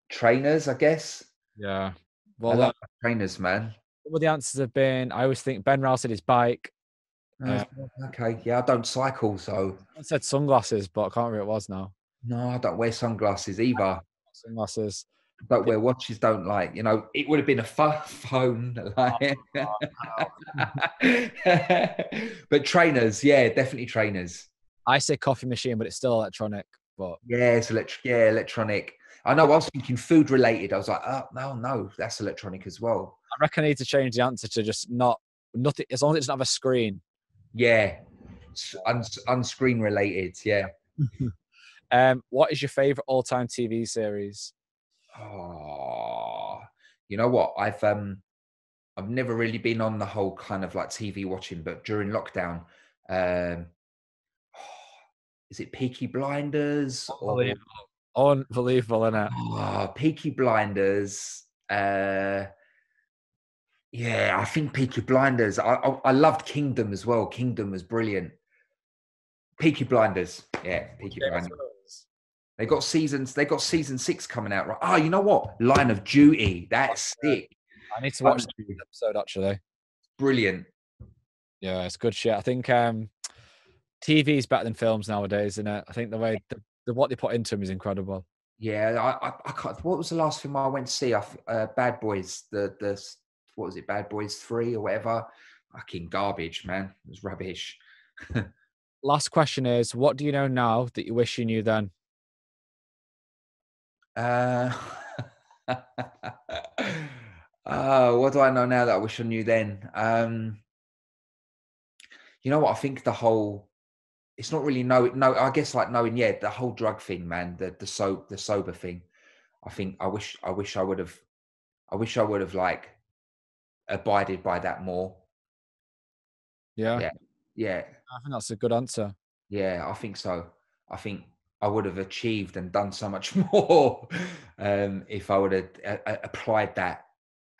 Trainers, I guess. Yeah. I Well, love trainers, man. what would the answers have been? I always think Ben Rouse said his bike. Uh, Uh, okay, yeah, I don't cycle, so I said sunglasses, but I can't remember what it was now. no, I don't wear sunglasses either. Sunglasses. Don't wear watches. Don't it would have been a phone, like. But trainers, yeah, definitely trainers. I say coffee machine, but it's still electronic. But Yeah, it's yeah, electronic. I know. I was thinking food related. I was like, oh no, that's electronic as well. I reckon I need to change the answer to just nothing as long as it doesn't have a screen. Yeah, unscreen related. Yeah. What is your favorite all-time TV series? Oh, you know what? I've never really been on the whole kind of like TV watching, but during lockdown, um, is it Peaky Blinders or Unbelievable. Unbelievable, isn't it? Peaky Blinders? Yeah, I think Peaky Blinders. I loved Kingdom as well. Kingdom was brilliant. Peaky Blinders, yeah, Peaky Game of Blinders. Thrones. They got seasons. They got season 6 coming out. Right? Oh, you know what? Line of Duty. That's sick. I need to Line watch of the Duty, episode actually. brilliant. Yeah, it's good shit. I think TV is better than films nowadays, isn't it? I think the way what they put into them is incredible. Yeah, I can't. What was the last film I went to see? Bad Boys. What was it? Bad Boys 3 or whatever. Fucking garbage, man. It was rubbish. Last question is, what do you know now that you wish you knew then? uh, what do I know now that I wish I knew then? You know what? I think the whole. It's not really no. I guess like knowing, yeah, the whole drug thing, man. The sober thing. I think I wish I would have. I wish I would have like abided by that more. Yeah, Yeah, yeah. I think that's a good answer. Yeah, I think so. I think I would have achieved and done so much more if I would have applied that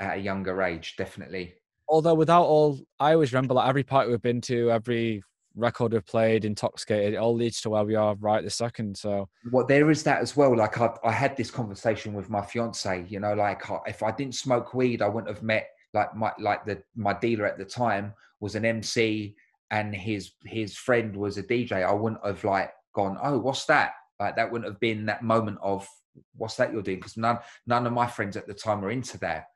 at a younger age. Definitely. Although without all, I always remember like every party we've been to, every record we've played, intoxicated, it all leads to where we are right this second. So Well, there is that as well. Like I had this conversation with my fiance. Like if I didn't smoke weed, I wouldn't have met my dealer at the time was an MC and his friend was a DJ. I wouldn't have like gone, oh, what's that? Like that wouldn't have been that moment of what's that you're doing, because none of my friends at the time were into that.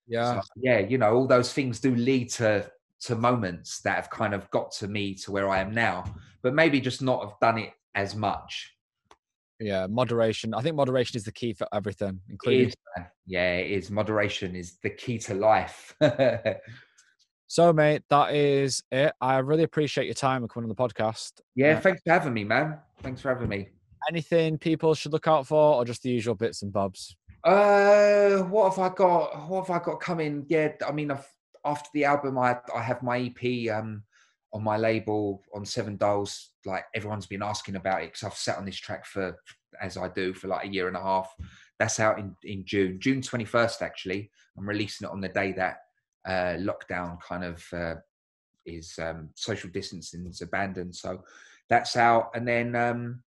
Yeah. So yeah, you know, all those things do lead to moments that have kind of got to me to where I am now, but maybe just not have done it as much. Yeah. Moderation. I think moderation is the key for everything, It including. is, man. Yeah, it is. Moderation is the key to life. So, mate, that is it. I really appreciate your time and coming on the podcast. Yeah, thanks for having me, man. Thanks for having me. Anything people should look out for, or just the usual bits and bobs? What have I got? What have I got coming? Yeah, I mean, after the album, I have my EP on my label on Seven Dials. Like everyone's been asking about it because I've sat on this track for, as I do, for like a year and a half. That's out in June 21st. Actually, I'm releasing it on the day that lockdown kind of is social distancing is abandoned. So that's out, and then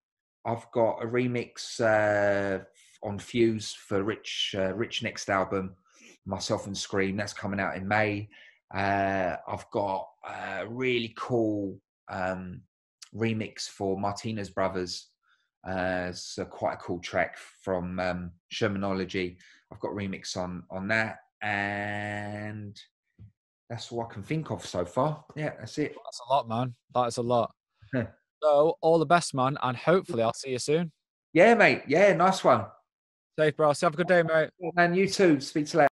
I've got a remix on Fuse for Rich next album, myself and Scream. That's coming out in May. I've got a really cool remix for Martinez Brothers. It's quite a cool track from Shermanology. I've got a remix on that, and that's all I can think of so far. Yeah, that's it. That's a lot, man. That's a lot. So, all the best, man, and hopefully I'll see you soon. Yeah, mate. Yeah, nice one. Safe, bro. So have a good day, mate. Man, you too. Speak to you later.